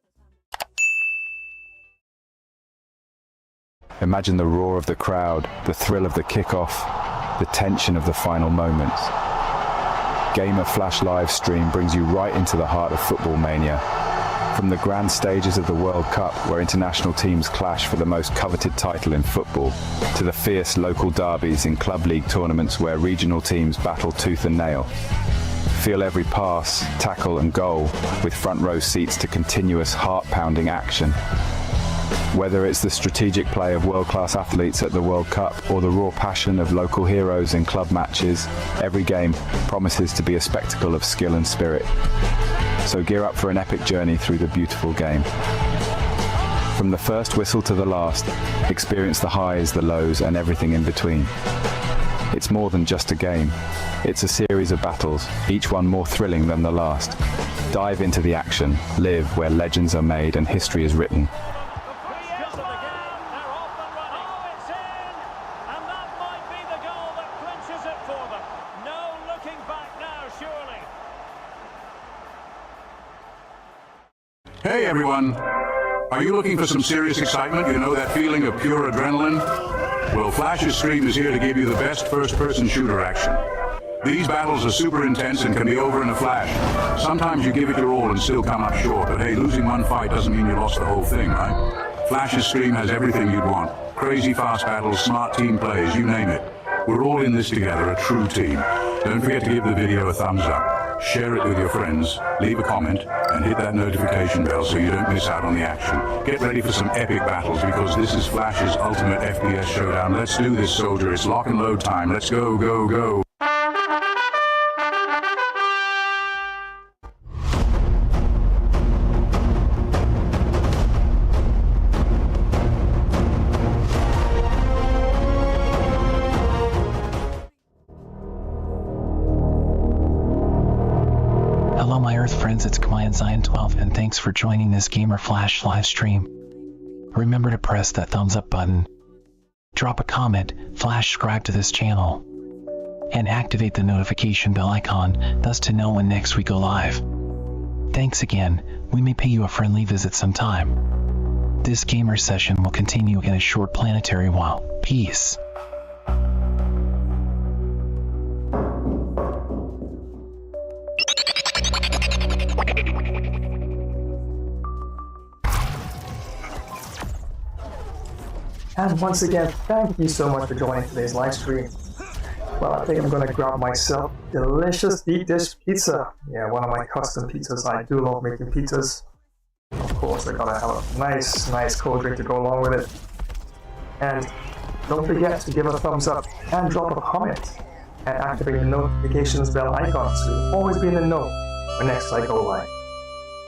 Imagine the roar of the crowd, the thrill of the kickoff, the tension of the final moments. Gamer Flash Live Stream brings you right into the heart of football mania. From the grand stages of the World Cup, where international teams clash for the most coveted title in football, to the fierce local derbies in club league tournaments where regional teams battle tooth and nail. Feel every pass, tackle and goal with front row seats to continuous heart-pounding action. Whether it's the strategic play of world-class athletes at the World Cup or the raw passion of local heroes in club matches, every game promises to be a spectacle of skill and spirit. So gear up for an epic journey through the beautiful game. From the first whistle to the last, experience the highs, the lows, and everything in between. It's more than just a game. It's a series of battles, each one more thrilling than the last. Dive into the action, live where legends are made and history is written. Hey everyone! Are you looking for some serious excitement? You know that feeling of pure adrenaline? Well, Flash's stream is here to give you the best first-person shooter action. These battles are super intense and can be over in a flash. Sometimes you give it your all and still come up short, but hey, losing one fight doesn't mean you lost the whole thing, right? Flash's stream has everything you'd want. Crazy fast battles, smart team plays, you name it. We're all in this together, a true team. Don't forget to give the video a thumbs up. Share it with your friends, leave a comment, and hit that notification bell so you don't miss out on the action. Get ready for some epic battles because this is Flash's ultimate FPS showdown. Let's do this, soldier. It's lock and load time. Let's go, go, go. yourself, and thanks for joining this Gamer Flash live stream. Remember to press that thumbs up button, drop a comment, flash subscribe to this channel, and activate the notification bell icon thus to know when next we go live. Thanks again, we may pay you a friendly visit sometime. This gamer session will continue in a short planetary while. Peace. And once again, thank you so much for joining today's live stream. Well, I think I'm gonna grab myself delicious deep dish pizza. Yeah, one of my custom pizzas. I do love making pizzas. Of course, I gotta have a nice cold drink to go along with it. And don't forget to give a thumbs up and drop a comment and activate the notifications bell icon so you'll always be in the know when next I go live.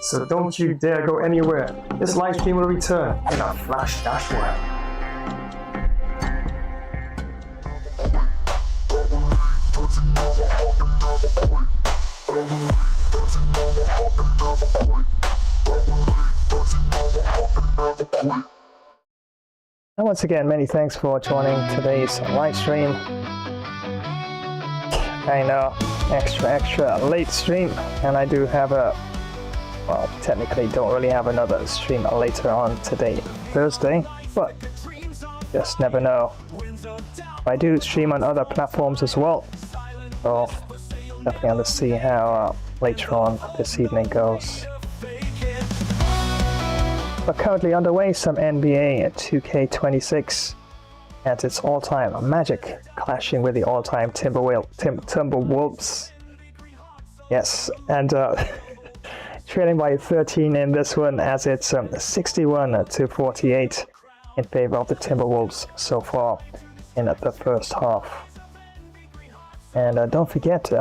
So don't you dare go anywhere. This live stream will return in a flash dash while. And once again, many thanks for joining today's live stream. I know, extra late stream, and I do have well, technically don't really have another stream later on today, Thursday, but just never know. I do stream on other platforms as well, so definitely want to see how later on this evening goes. But currently underway, some NBA 2K26 at its all-time Magic clashing with the all-time Timberwolves. Yes, and trailing by 13 in this one as it's 61-48 in favor of the Timberwolves so far in the first half. And don't forget,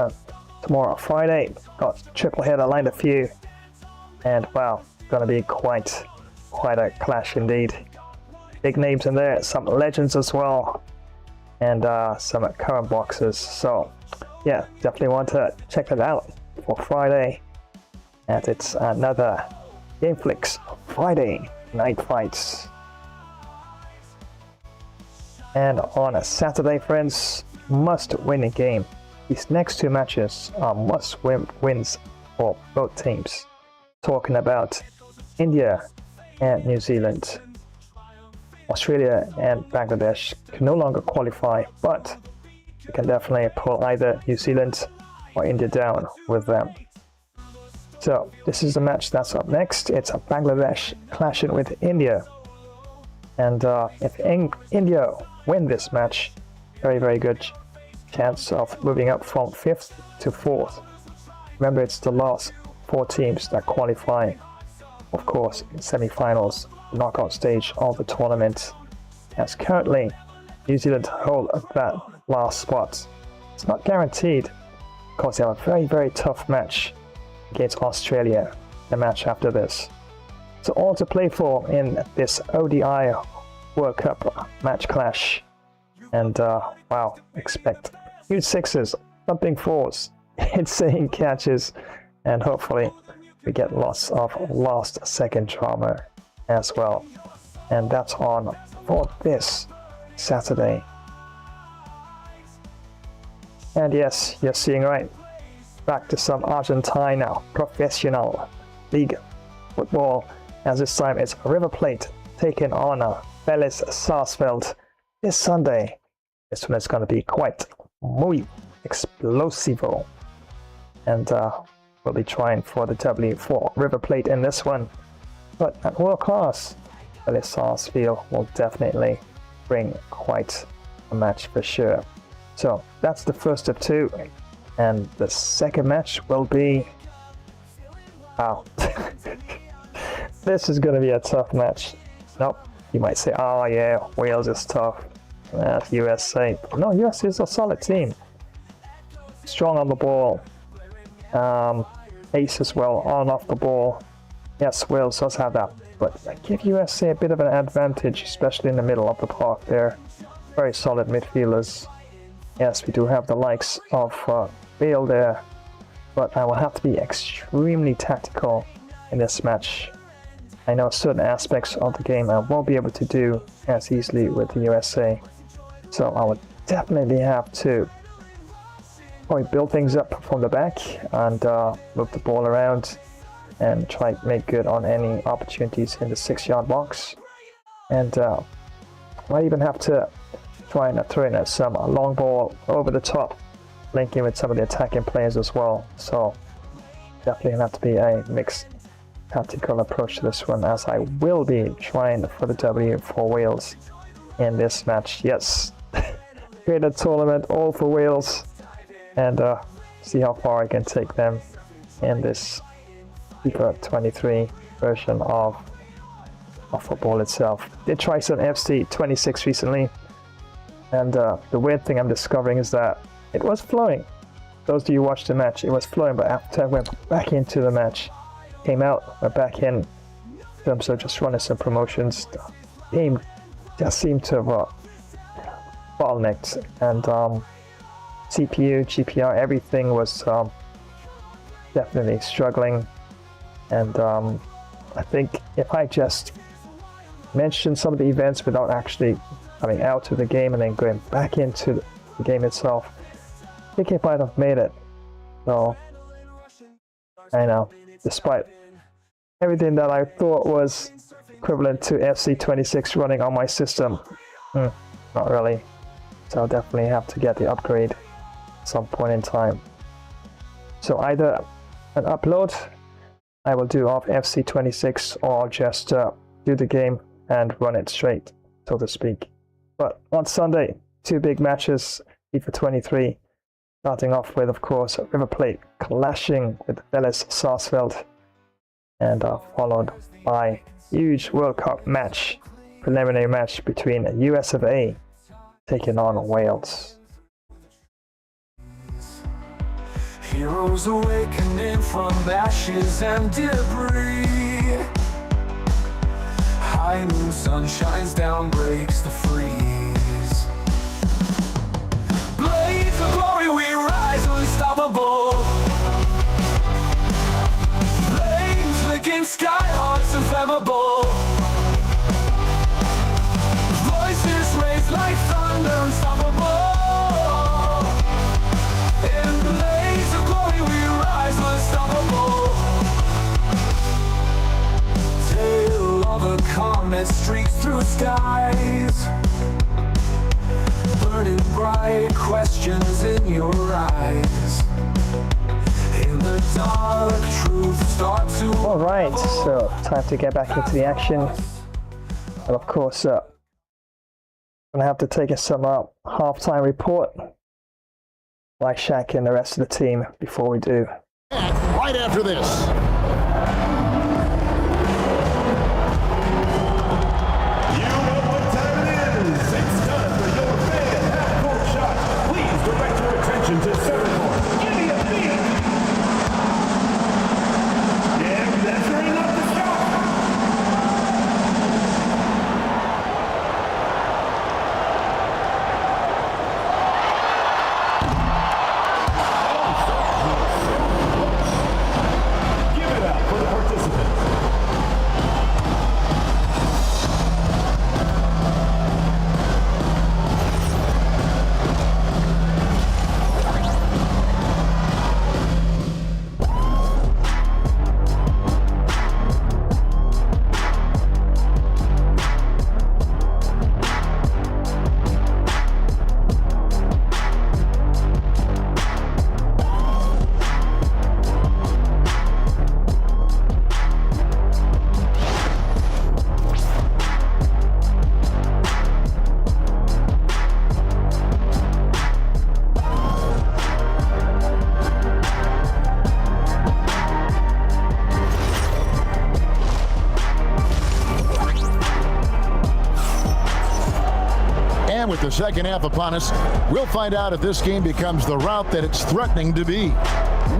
tomorrow, Friday, got triple header lined up for you, and wow, gonna be quite a clash indeed. Big names in there, some legends as well, and some current boxers. So yeah, definitely want to check that out for Friday. And it's another GameFlix Friday night fights. And on a Saturday, friends, must-win a game. These next two matches are must-win wins for both teams. Talking about India and New Zealand. Australia and Bangladesh can no longer qualify, but you can definitely pull either New Zealand or India down with them. So this is the match that's up next. It's Bangladesh clashing with India. And if India win this match, very good chance of moving up from 5th to 4th. Remember, it's the last 4 teams that qualify, of course, in semi-finals, knockout stage of the tournament. As currently, New Zealand hold that last spot. It's not guaranteed because they have a very tough match against Australia, the match after this. So all to play for in this ODI World Cup match clash. And wow, expect huge sixes, thumping fours, insane catches, and hopefully we get lots of last second drama as well. And that's on for this Saturday. And yes, you're seeing right. Back to some Argentine professional league football, as this time it's River Plate taking on Vélez Sarsfield this Sunday. This one is going to be quite muy explosivo, and we'll be trying for the W for River Plate in this one. But at world class, Vélez Sarsfield will definitely bring quite a match for sure. So that's the first of 2. And the second match will be... Wow. This is going to be a tough match. Nope. You might say, oh yeah, Wales is tough. USA. No, USA is a solid team. Strong on the ball. Ace as well, on and off the ball. Yes, Wales does have that. But I give USA a bit of an advantage, especially in the middle of the park there. Very solid midfielders. Yes, we do have the likes of Bale there, but I will have to be extremely tactical in this match. I know certain aspects of the game I won't be able to do as easily with the USA, so I would definitely have to probably build things up from the back and move the ball around and try to make good on any opportunities in the 6-yard box, and might even have to try and throw in some long ball over the top, linking with some of the attacking players as well. So definitely gonna have to be a mixed tactical approach to this one, as I will be trying for the W for Wales in this match. Yes, create a tournament all for Wales and see how far I can take them in this FIFA 23 version of football itself. Did try some FC 26 recently, and the weird thing I'm discovering is that it was flowing. Those of you who watched the match, it was flowing, but after I went back into the match, came out, went back in terms of just running some promotions, the game just seemed to have bottlenecked, and CPU, GPR, everything was definitely struggling. And I think if I just mentioned some of the events without actually coming out of the game and then going back into the game itself, I think it might have made it. So I know, despite everything that I thought was equivalent to FC26 running on my system, not really. So I'll definitely have to get the upgrade at some point in time. So either an upload I will do of FC26, or I'll just do the game and run it straight, so to speak. But on Sunday, 2 big matches, FIFA 23, starting off with, of course, River Plate clashing with Vélez Sarsfield, and followed by huge World Cup match, preliminary match between US of A taking on Wales. Heroes awakening from ashes and debris. High noon sun shines down, breaks the freeze. Blades of glory, we rise unstoppable. Flames licking sky, hearts inflammable. Voices raised like thunder, unstoppable. In blaze of glory, we rise unstoppable. Tail of a comet streaks through skies, burning bright, questions in your eyes. In the dark, truth start to Alright, so time to get back into the action. And of course, I'm gonna have to take some halftime report by Shaq and the rest of the team before we do. Right after this. With the second half upon us, we'll find out if this game becomes the route that it's threatening to be.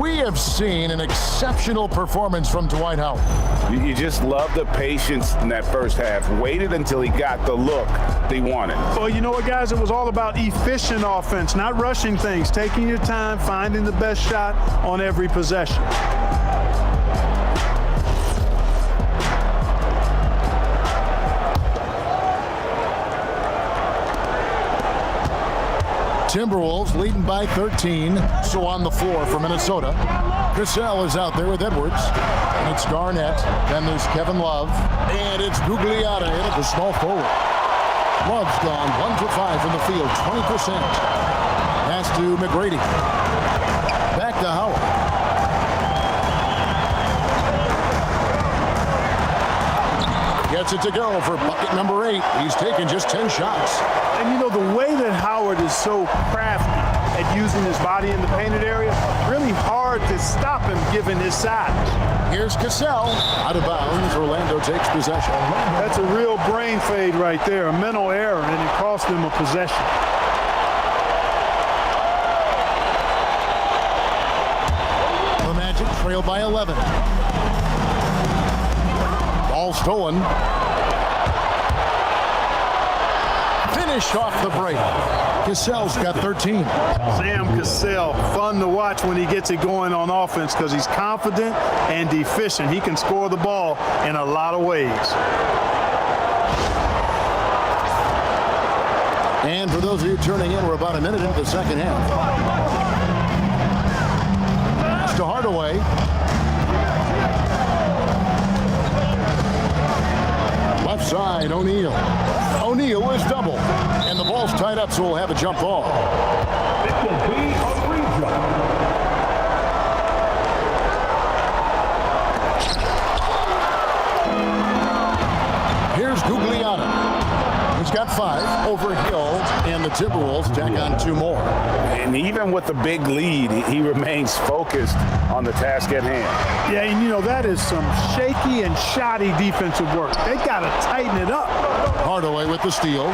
We have seen an exceptional performance from Dwight Howard. You just love the patience in that first half. Waited until he got the look they wanted. Well, you know what, guys? It was all about efficient offense, not rushing things, taking your time, finding the best shot on every possession. Timberwolves leading by 13. So on the floor for Minnesota. Cassell is out there with Edwards. And it's Garnett. Then there's Kevin Love. And it's Gugliotta in at the small forward. Love's gone 1 for 5 from the field, 20%. Pass to McGrady. Back to Howard. Gets it to go for bucket number 8. He's taken just 10 shots. And you know, the way that Howard is so crafty at using his body in the painted area, really hard to stop him given his size. Here's Cassell. Out of bounds. Orlando takes possession. That's a real brain fade right there, a mental error, and it cost him a possession. The Magic trail by 11. Ball stolen. Finish off the break. Cassell's got 13. Sam Cassell, fun to watch when he gets it going on offense because he's confident and efficient. He can score the ball in a lot of ways. And for those of you turning in, we're about a minute into the second half. Pass to Hardaway. Left side, O'Neal. O'Neal is double. And the ball's tied up, so we'll have a jump ball. It will be a free jump. Here's Gugliotta. He's got 5 over Hill, and the Timberwolves tack on 2 more. And even with the big lead, he remains focused on the task at hand. Yeah, and you know, that is some shaky and shoddy defensive work. They got to tighten it up. Hardaway with the steal.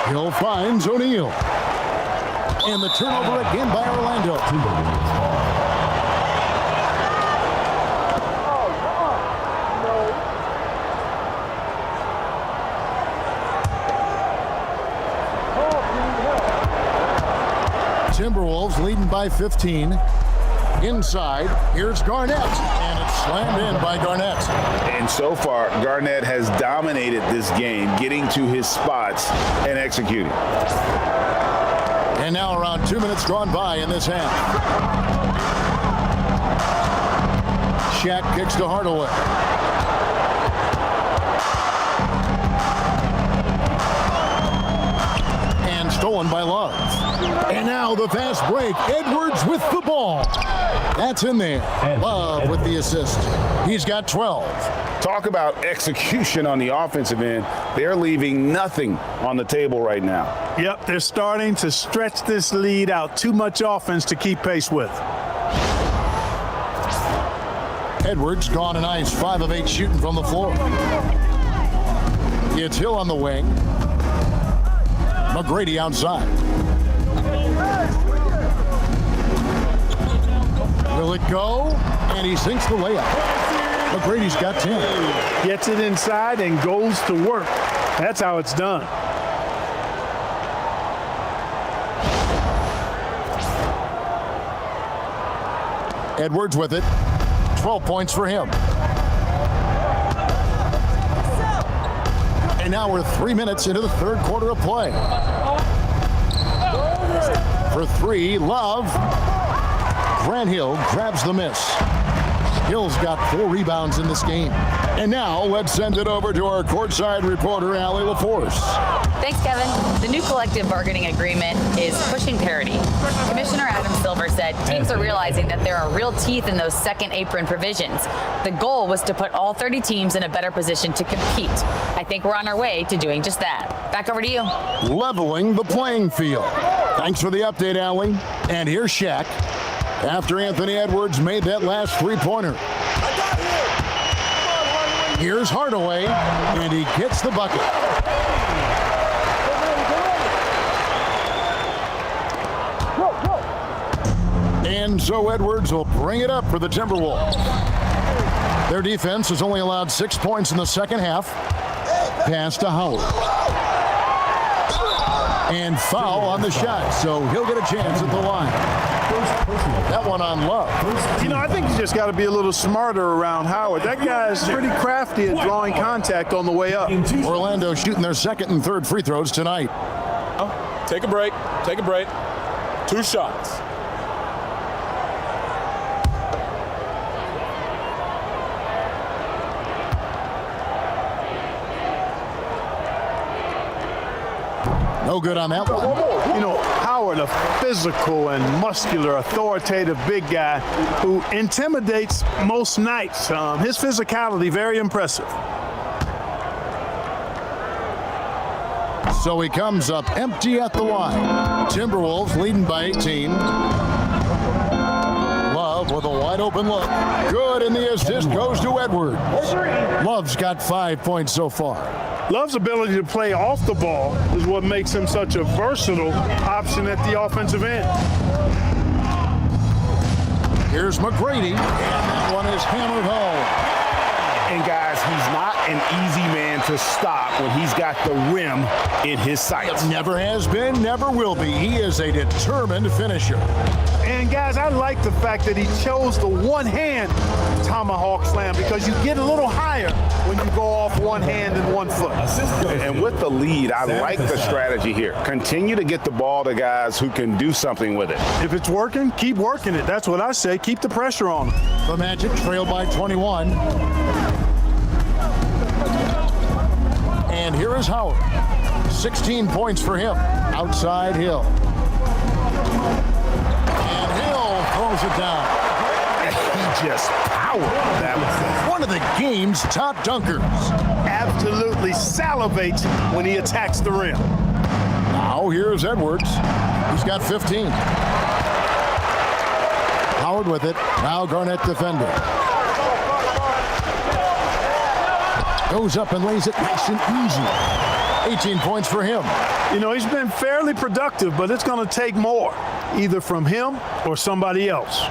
Hill finds O'Neal. And the turnover again by Orlando. Timberwolves leading by 15. Inside, here's Garnett, and it's slammed in by Garnett. And so far, Garnett has dominated this game, getting to his spots and executing. And now around 2 minutes gone by in this half. Shaq kicks to Hardaway. And stolen by Love. And now the fast break. Edwards with the ball. That's in there. Love with the assist. He's got 12. Talk about execution on the offensive end. They're leaving nothing on the table right now. Yep, they're starting to stretch this lead out. Too much offense to keep pace with. Edwards gone and ice. 5 of 8 shooting from the floor. It's Hill on the wing. McGrady outside. Will it go? And he sinks the layup. McGrady's got 10. Gets it inside and goes to work. That's how it's done. Edwards with it. 12 points for him. And now we're 3 minutes into the third quarter of play. For 3, Love. Grant Hill grabs the miss. Hill's got 4 rebounds in this game. And now let's send it over to our courtside reporter, Allie LaForce. Thanks, Kevin. The new collective bargaining agreement is pushing parity. Commissioner Adam Silver said teams are realizing that there are real teeth in those second apron provisions. The goal was to put all 30 teams in a better position to compete. I think we're on our way to doing just that. Back over to you. Leveling the playing field. Thanks for the update, Allie. And here's Shaq. After Anthony Edwards made that last 3-pointer. Here's Hardaway, and he gets the bucket. And so Edwards will bring it up for the Timberwolves. Their defense has only allowed 6 points in the second half. Pass to Howard. And foul on the shot, so he'll get a chance at the line. That one on Love. You know, I think you just got to be a little smarter around Howard. That guy's pretty crafty at drawing contact on the way up. Orlando shooting their second and third free throws tonight. Take a break. Take a break. 2 shots. No good on that one. You know, Howard, a physical and muscular, authoritative big guy who intimidates most nights. His physicality, very impressive. So he comes up empty at the line. Timberwolves leading by 18. Love with a wide open look. Good, and the assist goes to Edwards. Love's got 5 points so far. Love's ability to play off the ball is what makes him such a versatile option at the offensive end. Here's McGrady, and that one is hammered home. And guys, he's not an easy man to stop when he's got the rim in his sights. Never has been, never will be. He is a determined finisher. And guys, I like the fact that he chose the one-hand tomahawk slam because you get a little higher when you go off one hand and 1 foot. And with the lead, I like the strategy here. Continue to get the ball to guys who can do something with it. If it's working, keep working it. That's what I say. Keep the pressure on him. The Magic trail by 21. And here is Howard. 16 points for him. Outside Hill. And Hill throws it down. He just powered that one of the game's top dunkers. Absolutely salivates when he attacks the rim. Now here's Edwards. He's got 15. Howard with it. Now Garnett defending. Goes up and lays it nice and easy. 18 points for him. You know, he's been fairly productive, but it's going to take more, either from him or somebody else.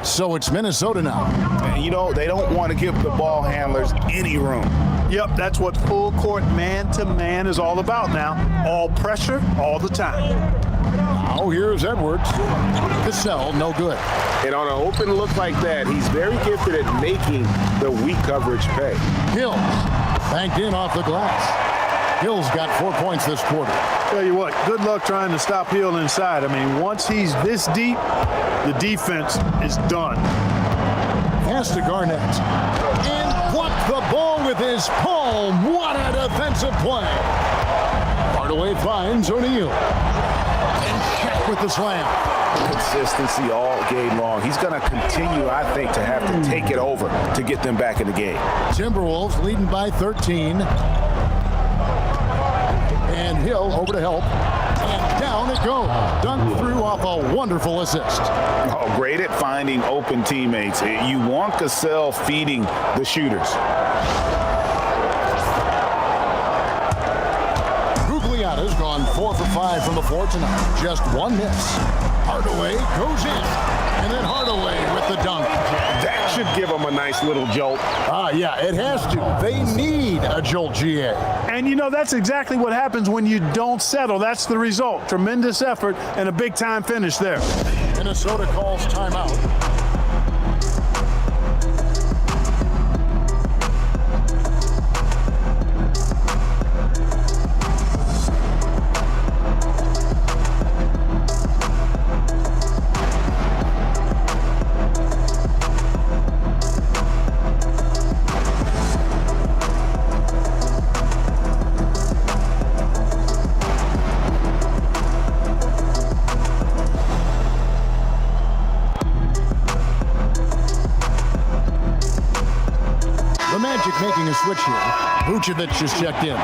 So it's Minnesota now. And you know, they don't want to give the ball handlers any room. Yep, that's what full court man-to-man is all about now. All pressure, all the time. Now here's Edwards. Cassell, no good. And on an open look like that, he's very gifted at making the weak coverage pay. Hill banked in off the glass. Hill's got 4 points this quarter. Tell you what, good luck trying to stop Hill inside. I mean, once he's this deep, the defense is done. Pass to Garnett. And blocked the ball with his palm. What a defensive play. Hardaway finds O'Neal. And check with the slam. Consistency all game long. He's going to continue, I think, to have to take it over to get them back in the game. Timberwolves leading by 13. And Hill over to help. And down it goes. Dunked through off a wonderful assist. Oh, great at finding open teammates. You want Cassell feeding the shooters. Gugliotta's gone 4 for 5 from the floor tonight. Just 1 miss. Hardaway goes in. And then Hardaway with the dunk. That should give them a nice little jolt. Yeah, it has to. They need a jolt, GA. And you know, that's exactly what happens when you don't settle. That's the result. Tremendous effort and a big-time finish there. Minnesota calls timeout. Making a switch here. Vucevic just checked in.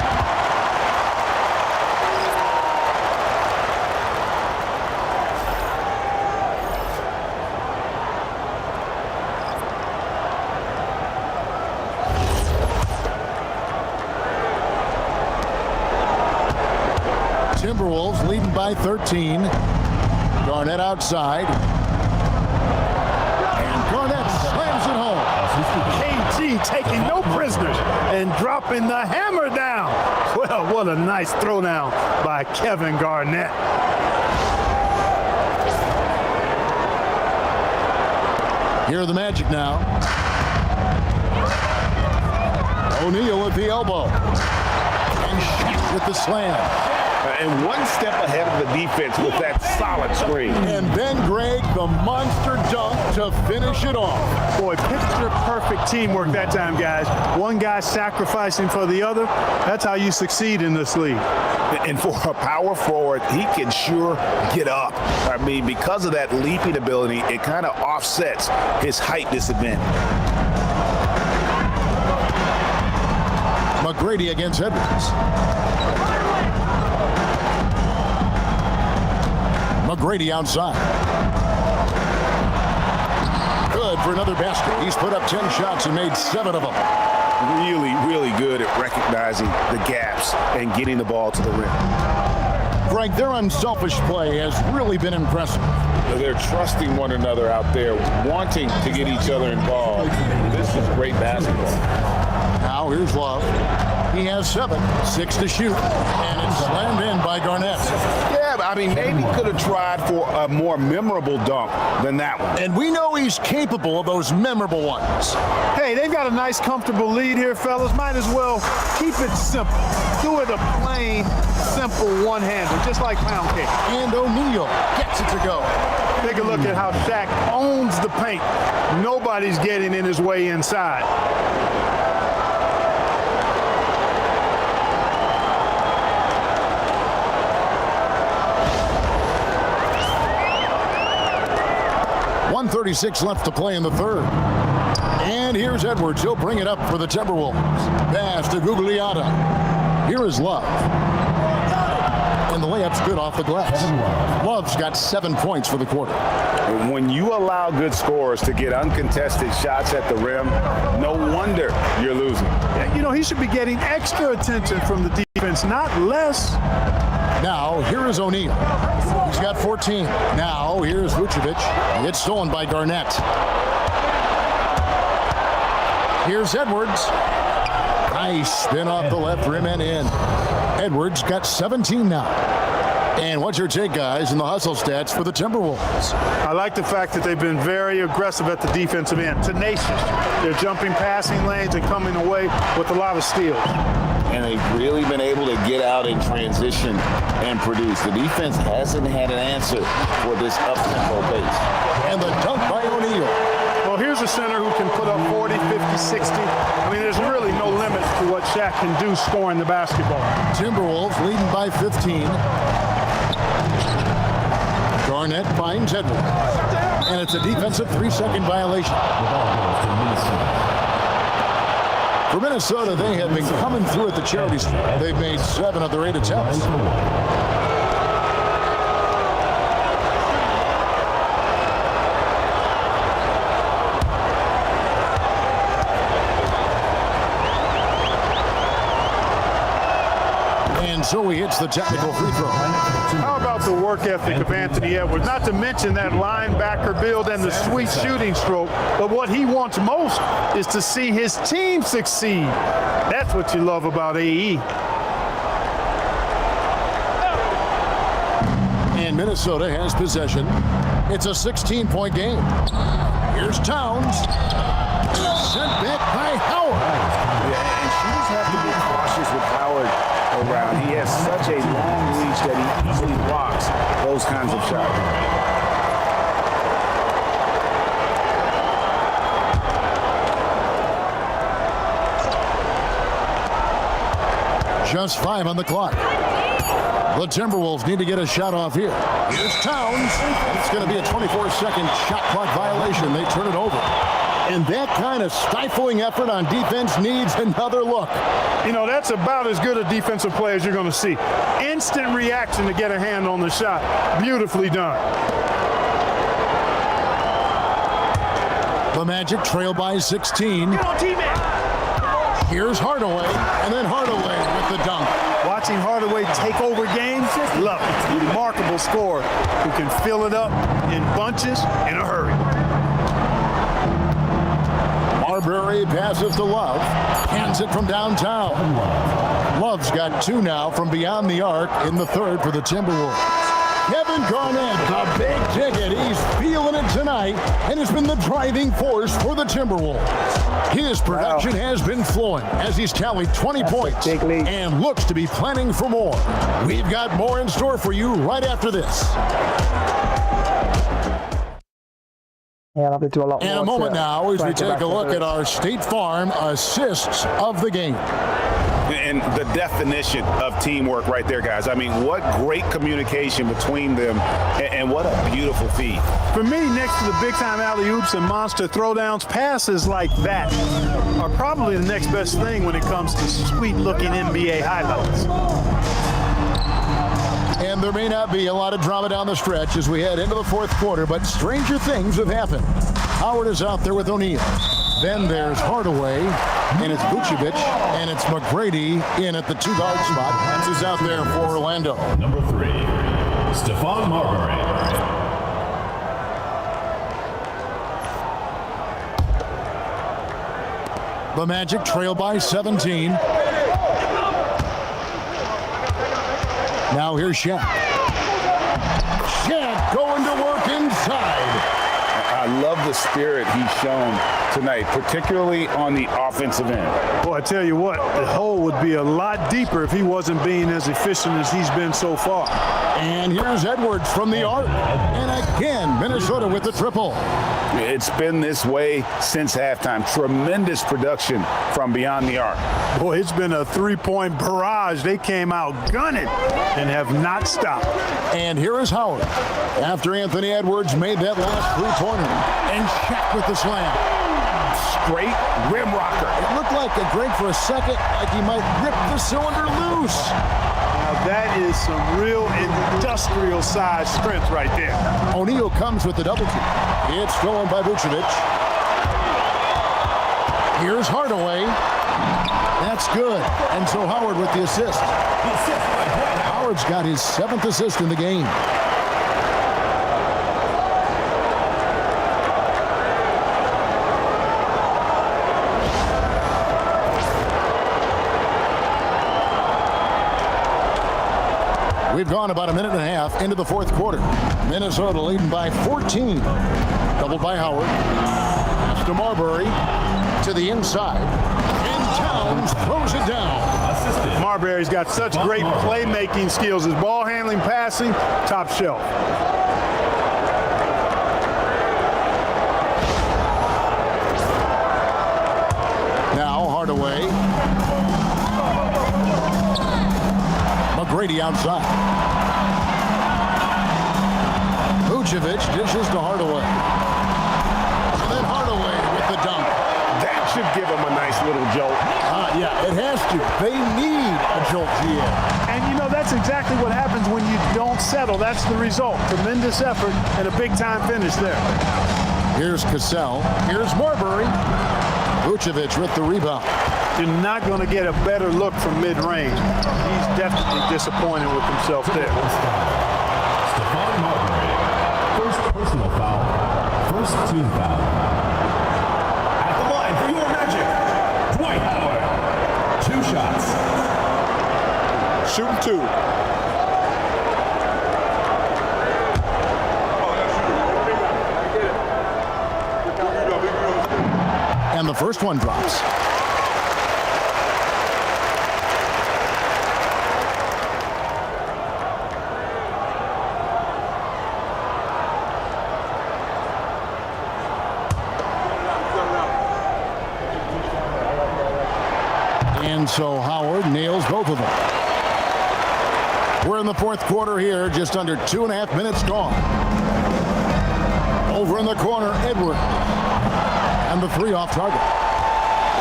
Timberwolves leading by 13. Garnett outside. And Garnett slams it home. KG taking no prisoners and dropping the hammer down. Well, what a nice throwdown by Kevin Garnett. Here are the Magic now. O'Neal at the elbow. And Shaq with the slam. And one step ahead of the defense with that solid screen. And then Greg, the monster dunk to finish it off. Boy, picture-perfect teamwork that time, guys. One guy sacrificing for the other. That's how you succeed in this league. And for a power forward, he can sure get up. I mean, because of that leaping ability, it kind of offsets his height disadvantage. McGrady against Edwards. McGrady outside. Good for another basket. He's put up 10 shots and made 7 of them. Really, really good at recognizing the gaps and getting the ball to the rim. Frank, their unselfish play has really been impressive. They're trusting one another out there, wanting to get each other involved. This is great basketball. Now here's Love. He has 7, 6 to shoot, and it's slammed in by Garnett. Yeah, but I mean, maybe could have tried for a more memorable dunk than that one. And we know he's capable of those memorable ones. Hey, they've got a nice, comfortable lead here, fellas. Might as well keep it simple. Do it a plain, simple one-hander, just like pound cake. And O'Neal gets it to go. Take a look at how Shaq owns the paint. Nobody's getting in his way inside. .136 left to play in the third. And here's Edwards. He'll bring it up for the Timberwolves. Pass to Gugliotta. Here is Love. And the layup's good off the glass. Love's got 7 points for the quarter. When you allow good scorers to get uncontested shots at the rim, no wonder you're losing. You know, he should be getting extra attention from the defense, not less. Now, here is O'Neal. He's got 14. Now, here's Vucevic. It's stolen by Garnett. Here's Edwards. Nice spin off the left rim and in. Edwards got 17 now. And what's your take, guys, in the hustle stats for the Timberwolves? I like the fact that they've been very aggressive at the defensive end. Tenacious. They're jumping passing lanes and coming away with a lot of steals. And they've really been able to get out in transition and produce. The defense hasn't had an answer for this up-tempo pace. And the dunk by O'Neal. Well, here's a center who can put up 40, 50, 60. I mean, there's really no limit to what Shaq can do scoring the basketball. Timberwolves leading by 15. Garnett finds Edwards. And it's a defensive 3-second violation. For Minnesota, they have been coming through at the charity stripe. They've made 7 of their 8 attempts. And so he hits the technical free throw. How about the work ethic of Anthony Edwards? Not to mention that linebacker build and the sweet shooting stroke, but what he wants most is to see his team succeed. That's what you love about AE. And Minnesota has possession. It's a 16-point game. Here's Towns. Sent back by Howard. Yeah, and shooters have to be cautious with Howard around. He has such a long reach that he easily blocks those kinds of shots. Just 5 on the clock. The Timberwolves need to get a shot off here. Here's Towns. It's going to be a 24-second shot clock violation. They turn it over. And that kind of stifling effort on defense needs another look. You know, that's about as good a defensive play as you're going to see. Instant reaction to get a hand on the shot. Beautifully done. The Magic trail by 16. Here's Hardaway, and then Hardaway with the dunk. Watching Hardaway take over games, love it. Remarkable scorer who can fill it up in bunches in a hurry. Marbury passes to Love. Hands it from downtown. Love's got 2 now from beyond the arc in the third for the Timberwolves. Kevin Garnett, the big ticket. He's feeling it tonight. tonight and has been the driving force for the Timberwolves. His production has been flowing as he's tallied 20 points and looks to be planning for more. We've got more in store for you right after this. Yeah, I'll have to do a lot more. In a moment now as we take a look at our State Farm assists of the game. And the definition of teamwork right there, guys. I mean, what great communication between them, and what a beautiful feed. For me, next to the big-time alley-oops and monster throwdowns, passes like that are probably the next best thing when it comes to sweet-looking NBA highlights. And there may not be a lot of drama down the stretch as we head into the fourth quarter, but stranger things have happened. Howard is out there with O'Neal. Then there's Hardaway, and it's Vucevic, and it's McGrady in at the 2-guard spot. This is out there for Orlando. Number 3, Stephon Marbury. The Magic trail by 17. Now here's Shaq. Shaq going to work inside. I love the spirit he's shown tonight, particularly on the offensive end. Boy, I tell you what, the hole would be a lot deeper if he wasn't being as efficient as he's been so far. And here's Edwards from the arc. And again, Minnesota with the triple. It's been this way since halftime. Tremendous production from beyond the arc. Boy, it's been a three-point barrage. They came out gunning and have not stopped. And here is Howard after Anthony Edwards made that last three-pointer. And Shaq with the slam. Straight rim rocker. It looked like a break for a second, like he might rip the cylinder loose. Now that is some real industrial size strength right there. O'Neal comes with the double team. It's stolen by Vucevic. Here's Hardaway. That's good. And so Howard with the assist. Howard's got his 7th assist in the game. We've gone about a minute and a half into the fourth quarter. Minnesota leading by 14. Doubled by Howard. Pass to Marbury. To the inside. And Towns throws it down. Marbury's got such great playmaking skills. His ball handling, passing, top shelf. Now Hardaway. McGrady outside. Vucevic dishes to Hardaway. And then Hardaway with the dunk. That should give him a nice little jolt. Yeah, it has to. They need a jolt, GM. And you know, that's exactly what happens when you don't settle. That's the result. Tremendous effort and a big-time finish there. Here's Cassell. Here's Marbury. Vucevic with the rebound. You're not going to get a better look from mid-range. He's definitely disappointed with himself there. Stephon Marbury. First personal foul. First team foul. At the line for your Magic, Dwight Howard. 2 shots. Shooting 2. And the first one drops. And so Howard nails both of them. We're in the fourth quarter here, just under 2.5 minutes gone. Over in the corner, Edward. And the 3 off target.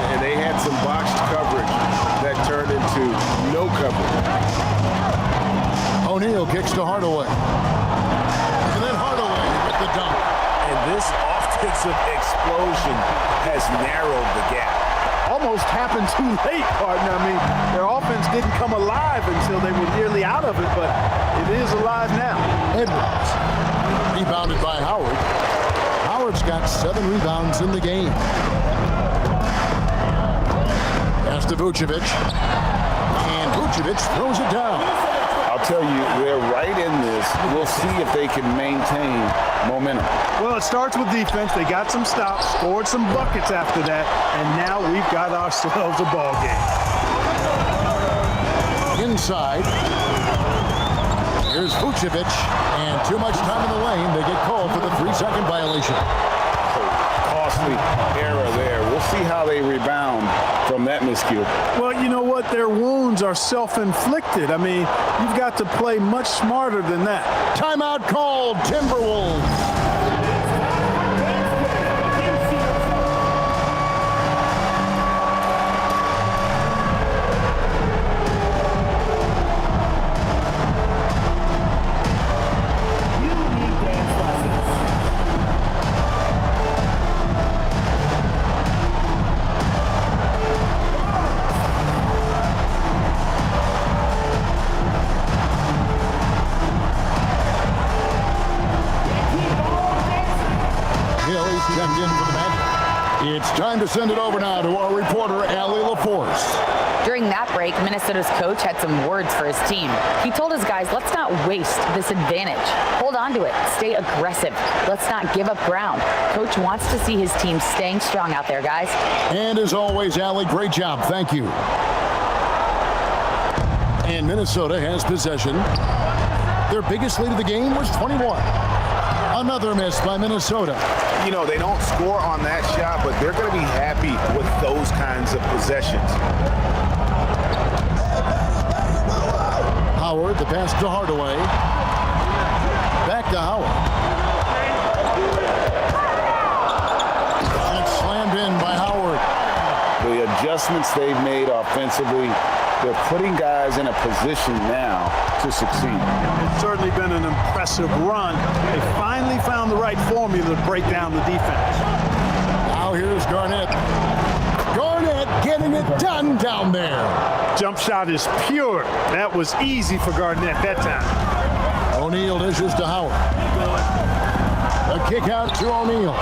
And they had some botched coverage that turned into no coverage. O'Neal kicks to Hardaway. And then Hardaway with the dunk. And this offensive explosion has narrowed the gap. Almost happened too late, partner. I mean, their offense didn't come alive until they were nearly out of it, but it is alive now. Edwards. Rebounded by Howard. Howard's got 7 rebounds in the game. Pass to Vucevic. And Vucevic throws it down. I'll tell you, they're right in this. We'll see if they can maintain momentum? Well, it starts with defense. They got some stops, scored some buckets after that, and now we've got ourselves a ball game. Inside. Here's Vucevic, and too much time in the lane. They get called for the 3-second violation. Costly error there. We'll see how they rebound from that miscue. Well, you know what? Their wounds are self-inflicted. I mean, you've got to play much smarter than that. Timeout called, Timberwolves. Checked in for the Magic. It's time to send it over now to our reporter, Allie LaForce. During that break, Minnesota's coach had some words for his team. He told his guys, let's not waste this advantage. Hold on to it. Stay aggressive. Let's not give up ground. Coach wants to see his team staying strong out there, guys. And as always, Allie, great job. Thank you. And Minnesota has possession. Their biggest lead of the game was 21. Another miss by Minnesota. You know, they don't score on that shot, but they're going to be happy with those kinds of possessions. Howard, the pass to Hardaway. Back to Howard. And it's slammed in by Howard. The adjustments they've made offensively, they're putting guys in a position now to succeed. It's certainly been an impressive run. They finally found the right formula to break down the defense. Now here's Garnett. Garnett getting it done down there. Jump shot is pure. That was easy for Garnett that time. O'Neal dishes to Howard. A kick out to O'Neal.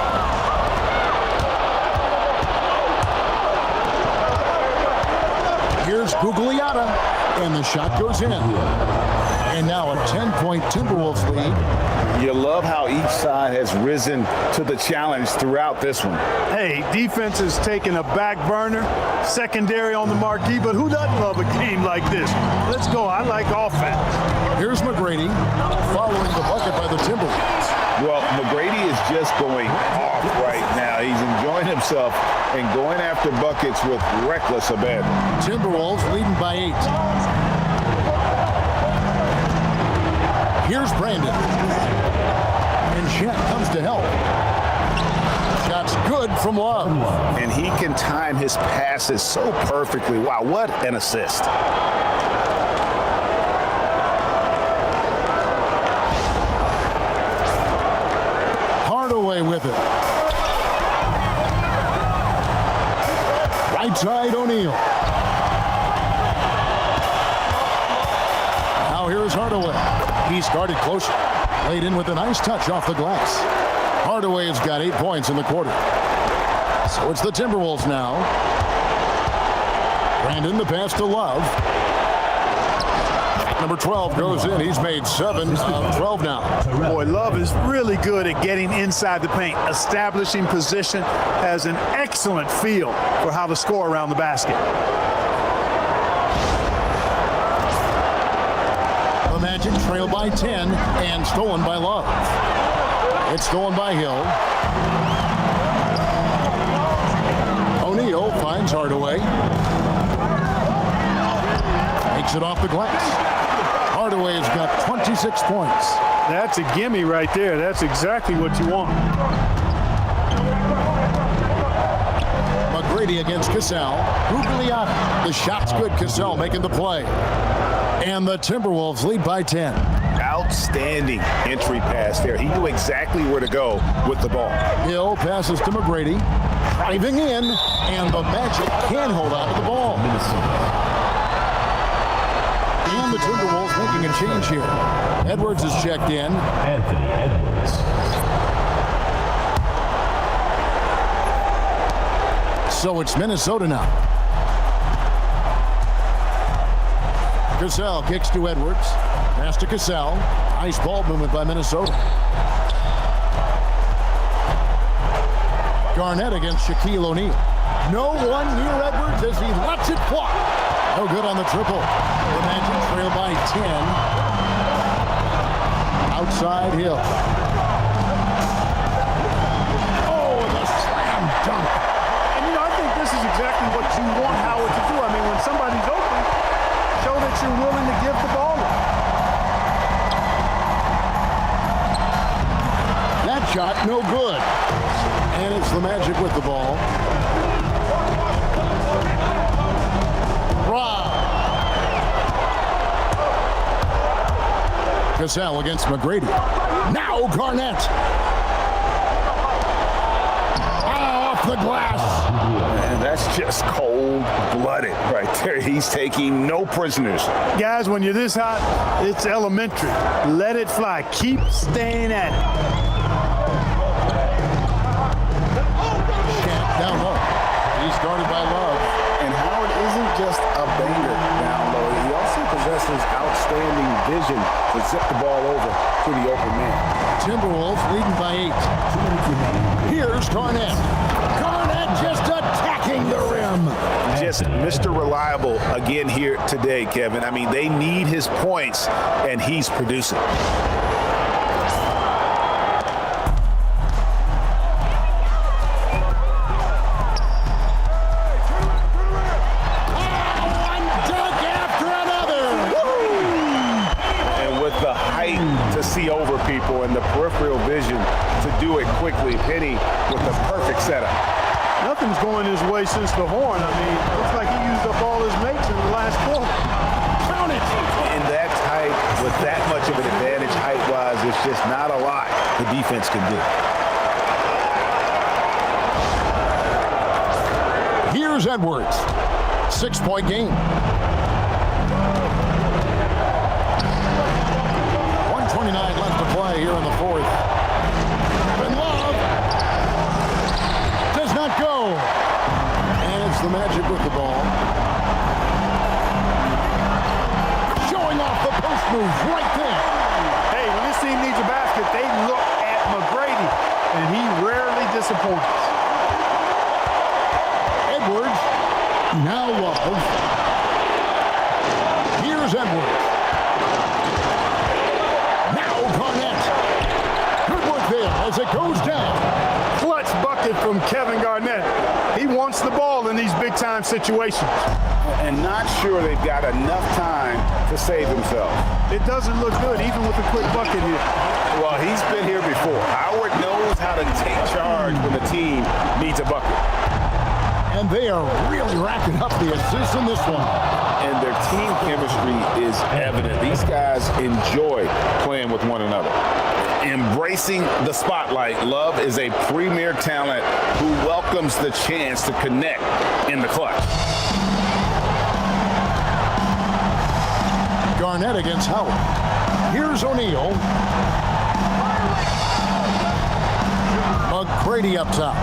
Here's Gugliotta, and the shot goes in. And now a 10-point Timberwolves lead. You love how each side has risen to the challenge throughout this one. Hey, defense is taking a back burner, secondary on the marquee, but who doesn't love a game like this? Let's go. I like offense. Here's McGrady following the bucket by the Timberwolves. Well, McGrady is just going off right now. He's enjoying himself and going after buckets with reckless abandon. Timberwolves leading by 8. Here's Brandon. And Shaq comes to help. Shot's good from Love. And he can time his passes so perfectly. Wow, what an assist. Hardaway with it. Right side O'Neal. Now here's Hardaway. He's guarded closer. Laid in with a nice touch off the glass. Hardaway has got 8 points in the quarter. So it's the Timberwolves now. Brandon, the pass to Love. Number 12 goes in. He's made 7 of 12 now. Boy, Love is really good at getting inside the paint, establishing position, has an excellent feel for how to score around the basket. The Magic trail by 10 and stolen by Love. It's stolen by Hill. O'Neal finds Hardaway. Makes it off the glass. Hardaway's got 26 points. That's a gimme right there. That's exactly what you want. McGrady against Cassell. Gugliotta. The shot's good. Cassell making the play. And the Timberwolves lead by 10. Outstanding entry pass there. He knew exactly where to go with the ball. Hill passes to McGrady. Driving in. And the Magic can hold on to the ball. And the Timberwolves making a change here. Edwards is checked in. Anthony Edwards. So it's Minnesota now. Cassell kicks to Edwards. Pass to Cassell. Nice ball movement by Minnesota. Garnett against Shaquille O'Neal. No one near Edwards as he lets it fly. No good on the triple. The Magic trail by 10. Outside Hill. Oh, the slam dunk. And I think this is exactly what you want Howard to do. I mean, when somebody's open, show that you're willing to give the ball up. That shot, no good. And it's the Magic with the ball. Cassell against McGrady. Now Garnett. Off the glass. And that's just cold-blooded right there. He's taking no prisoners. Guys, when you're this hot, it's elementary. Let it fly. Keep staying at it. Shank down low. He's guarded by Love. And Howard isn't just a banger down low. He also possesses outstanding vision to zip the ball over to the open man. Timberwolves leading by 8. Here's Garnett. Garnett just attacking the rim. Just Mr. Reliable again here today, Kevin. I mean, they need his points, and he's producing. See over people and the peripheral vision to do it quickly. Penny with the perfect setup. Nothing's going his way since the horn. I mean, looks like he used up all his mates in the last quarter. Count it! In that tight, with that much of an advantage height-wise, it's just not a lot the defense can do. Here's Edwards. 6-point game. 129 left to play here in the fourth. And Love does not go. And it's the Magic with the ball. Showing off the post move right there. Hey, when this team needs a basket, they look at McGrady, and he rarely disappoints. Edwards, now Love. Here's Edwards. As it goes down. Clutch bucket from Kevin Garnett. He wants the ball in these big-time situations. And not sure they've got enough time to save himself. It doesn't look good, even with a quick bucket here. Well, he's been here before. Howard knows how to take charge when the team needs a bucket. And they are really racking up the assists in this one. And their team chemistry is evident. These guys enjoy playing with one another. Embracing the spotlight, Love is a premier talent who welcomes the chance to connect in the clutch. Garnett against Howard. Here's O'Neal. McGrady up top.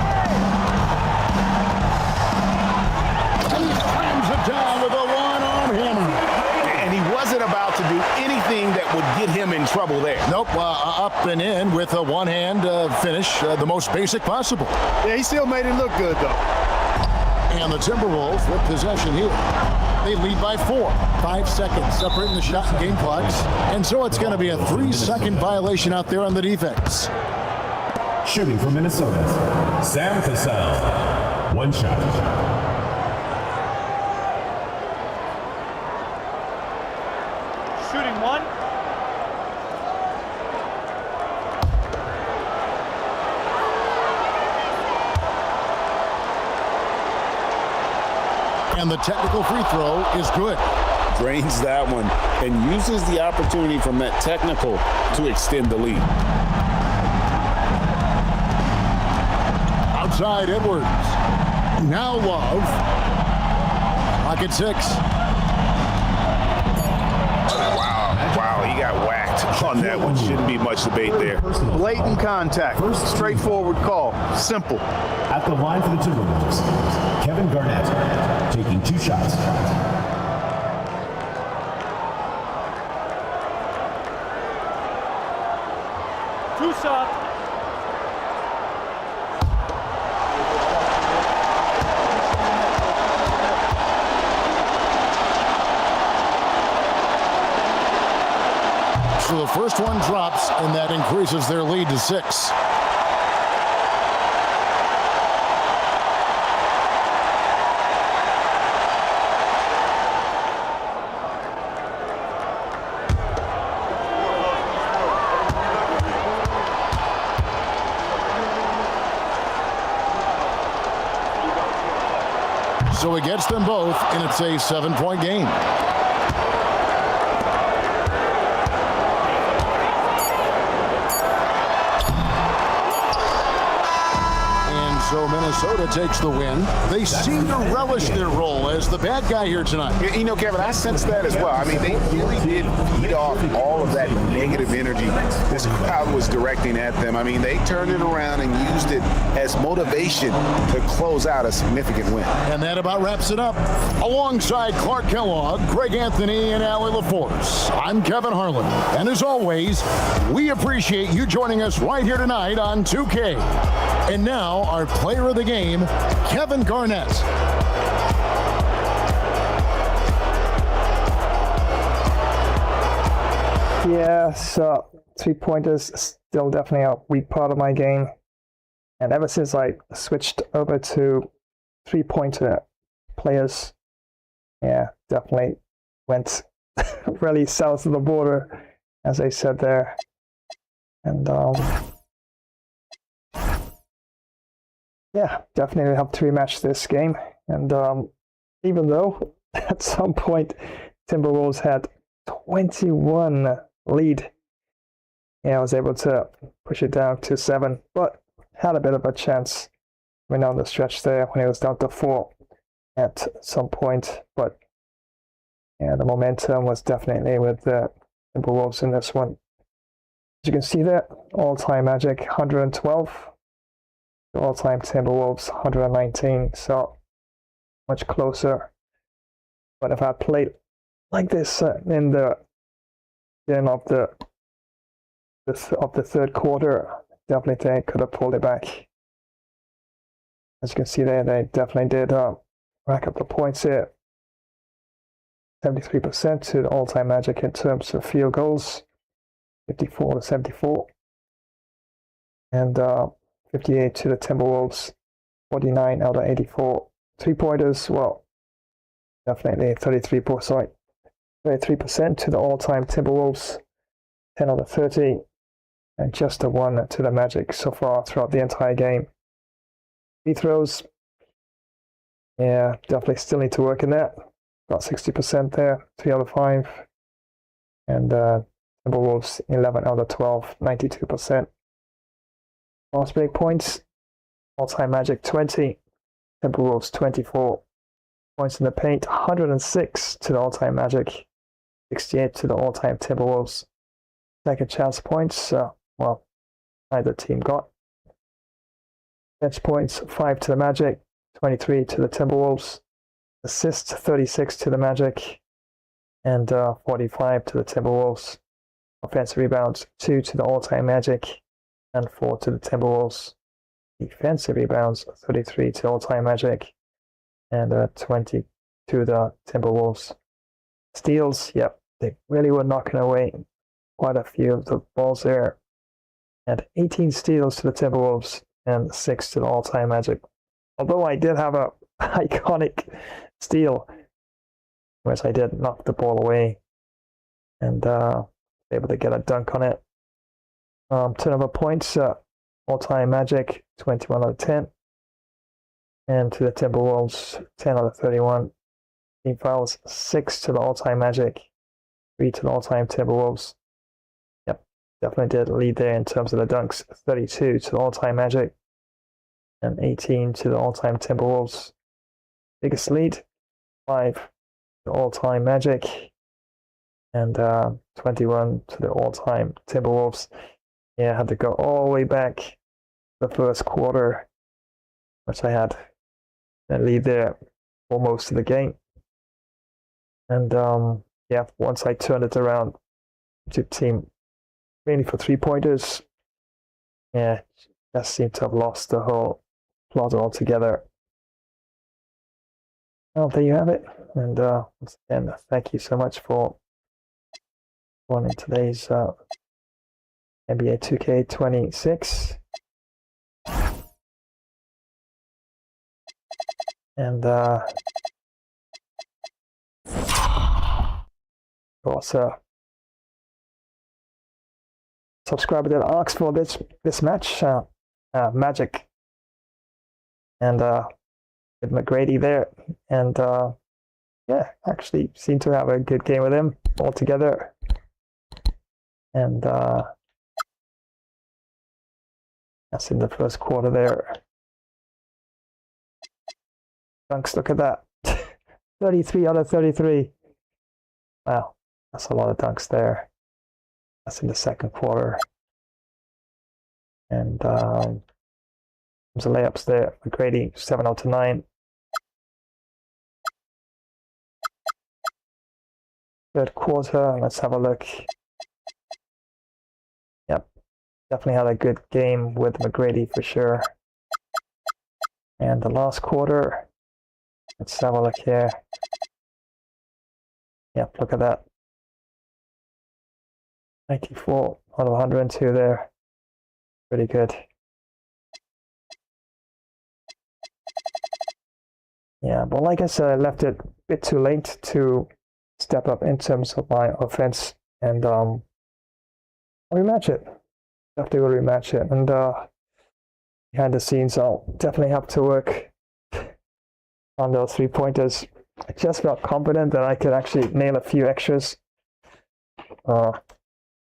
He slams it down with a one-arm hammer. And he wasn't about to do anything that would get him in trouble there. Nope, up and in with a one-hand finish, the most basic possible. Yeah, he still made it look good, though. And the Timberwolves with possession here. They lead by 4. 5 seconds separating the shot and game clocks. And so it's going to be a 3-second violation out there on the defense. Shooting from Minnesota, Sam Cassell. 1 shot. Shooting 1. And the technical free throw is good. Drains that one and uses the opportunity from that technical to extend the lead. Outside Edwards. Now Love. Pocket 6. Wow, he got whacked on that one. Shouldn't be much debate there. Blatant contact. Straightforward call. Simple. At the line for the Timberwolves, Kevin Garnett taking 2 shots. first one drops, and that increases their lead to 6. So it gets them both, and it's a 7-point game. So Minnesota takes the win. They seem to relish their role as the bad guy here tonight. You know, Kevin, I sense that as well. I mean, they really did feed off all of that negative energy this crowd was directing at them. I mean, they turned it around and used it as motivation to close out a significant win. And that about wraps it up. Alongside Clark Kellogg, Greg Anthony, and Allie LaForce, I'm Kevin Harlan. And as always, we appreciate you joining us right here tonight on 2K. And now, our player of the game, Kevin Garnett. Yeah, so 3-pointers still definitely a weak part of my game. And ever since I switched over to 3-pointer players, yeah, definitely went really south of the border, as I said there. And yeah, definitely have to rematch this game. And even though at some point Timberwolves had 21 lead, yeah, I was able to push it down to 7, but had a bit of a chance when on the stretch there when it was down to 4 at some point. But yeah, the momentum was definitely with the Timberwolves in this one. As you can see there, all-time Magic 112. All-time Timberwolves 119, so much closer. But if I played like this in the end of the third quarter, definitely they could have pulled it back. As you can see there, they definitely did rack up the points here. 73% to the all-time Magic in terms of field goals, 54 to 74, and 58 to the Timberwolves, 49 out of 84. 3-pointers, well, definitely 33% to the all-time Timberwolves, 10 out of 30, and just a 1 to the Magic so far throughout the entire game. Free throws, yeah, definitely still need to work in that. Got 60% there, 3 out of 5, and Timberwolves 11 out of 12, 92%. Fast break points, all-time Magic 20, Timberwolves 24. Points in the paint, 106 to the all-time Magic, 68 to the all-time Timberwolves. Second chance points, well, neither team got. Bench points, 5 to the Magic, 23 to the Timberwolves. Assists, 36 to the Magic, and 45 to the Timberwolves. Offensive rebounds, 2 to the all-time Magic, and 4 to the Timberwolves. Defensive rebounds, 33 to all-time Magic, and 20 to the Timberwolves. Steals, yep, they really were knocking away quite a few of the balls there. And 18 steals to the Timberwolves, and 6 to the all-time Magic. Although I did have a iconic steal, whereas I did knock the ball away, and able to get a dunk on it. Turnover points, all-time Magic, 21 out of 10. And to the Timberwolves, 10 out of 31. Team fouls, 6 to the all-time Magic, 3 to the all-time Timberwolves. Yep, definitely did lead there in terms of the dunks, 32 to the all-time Magic, and 18 to the all-time Timberwolves. Biggest lead, 5 to the all-time Magic, and 21 to the all-time Timberwolves. Yeah, I had to go all the way back the first quarter, which I had a lead there for most of the game. And yeah, once I turned it around to team mainly for 3-pointers, yeah, just seemed to have lost the whole plot altogether. Well, there you have it. And once again, thank you so much for joining today's NBA 2K26. And also subscriber that asked for this match, Magic, and with McGrady there, and yeah, actually seemed to have a good game with him altogether, and that's in the first quarter there. Dunks, look at that. 33 out of 33. Wow, that's a lot of dunks there. That's in the second quarter. And there's the layups there. McGrady, 7 out of 9. Third quarter, let's have a look. Yep, definitely had a good game with McGrady for sure. And the last quarter, let's have a look here. Yep, look at that. 94 out of 102 there. Pretty good. Yeah, but like I said, I left it a bit too late to step up in terms of my offense, and I'll rematch it. Definitely will rematch it. And behind the scenes, I'll definitely have to work on those 3-pointers. I just felt confident that I could actually nail a few extras. Yeah,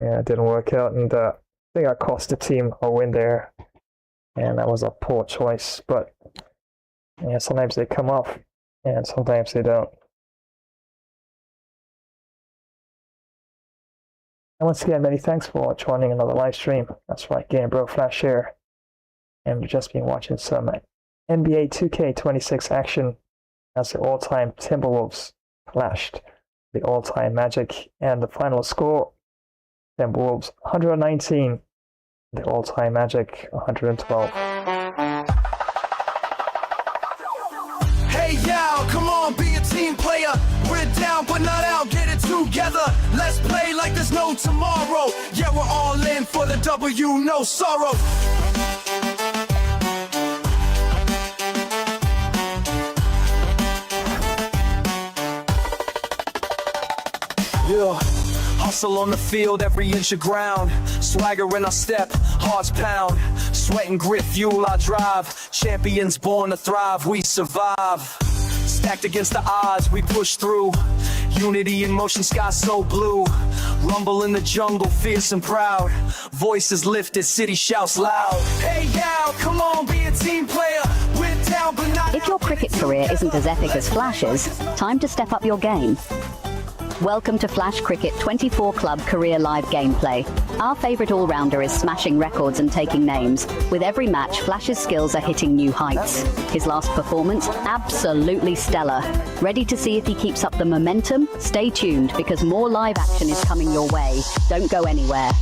it didn't work out, and I think I cost the team a win there, and that was a poor choice. But yeah, sometimes they come off, and sometimes they don't. And once again, many thanks for joining another live stream. That's right, Game Bro Flash here, and we've just been watching some NBA 2K26 action as the all-time Timberwolves clashed the all-time Magic, and the final score: Timberwolves 119, the all-time Magic 112. Hey y'all, come on, be a team player. We're down but not out, get it together. Let's play like there's no tomorrow. Yeah, we're all in for the W, no sorrow. Yeah, hustle on the field, every inch of ground. Swagger in our step, hearts pound. Sweat and grit fuel our drive. Champions born to thrive, we survive. Stacked against the odds, we push through. Unity in motion, sky so blue. Rumble in the jungle, fierce and proud. Voices lifted, city shouts loud. Hey y'all, come on, be a team player. We're down but not. If your cricket career isn't as epic as Flash's, time to step up your game. Welcome to Flash Cricket 24 Club Career Live Gameplay. Our favorite all-rounder is smashing records and taking names. With every match, Flash's skills are hitting new heights. His last performance, absolutely stellar. Ready to see if he keeps up the momentum? Stay tuned, because more live action is coming your way. Don't go anywhere.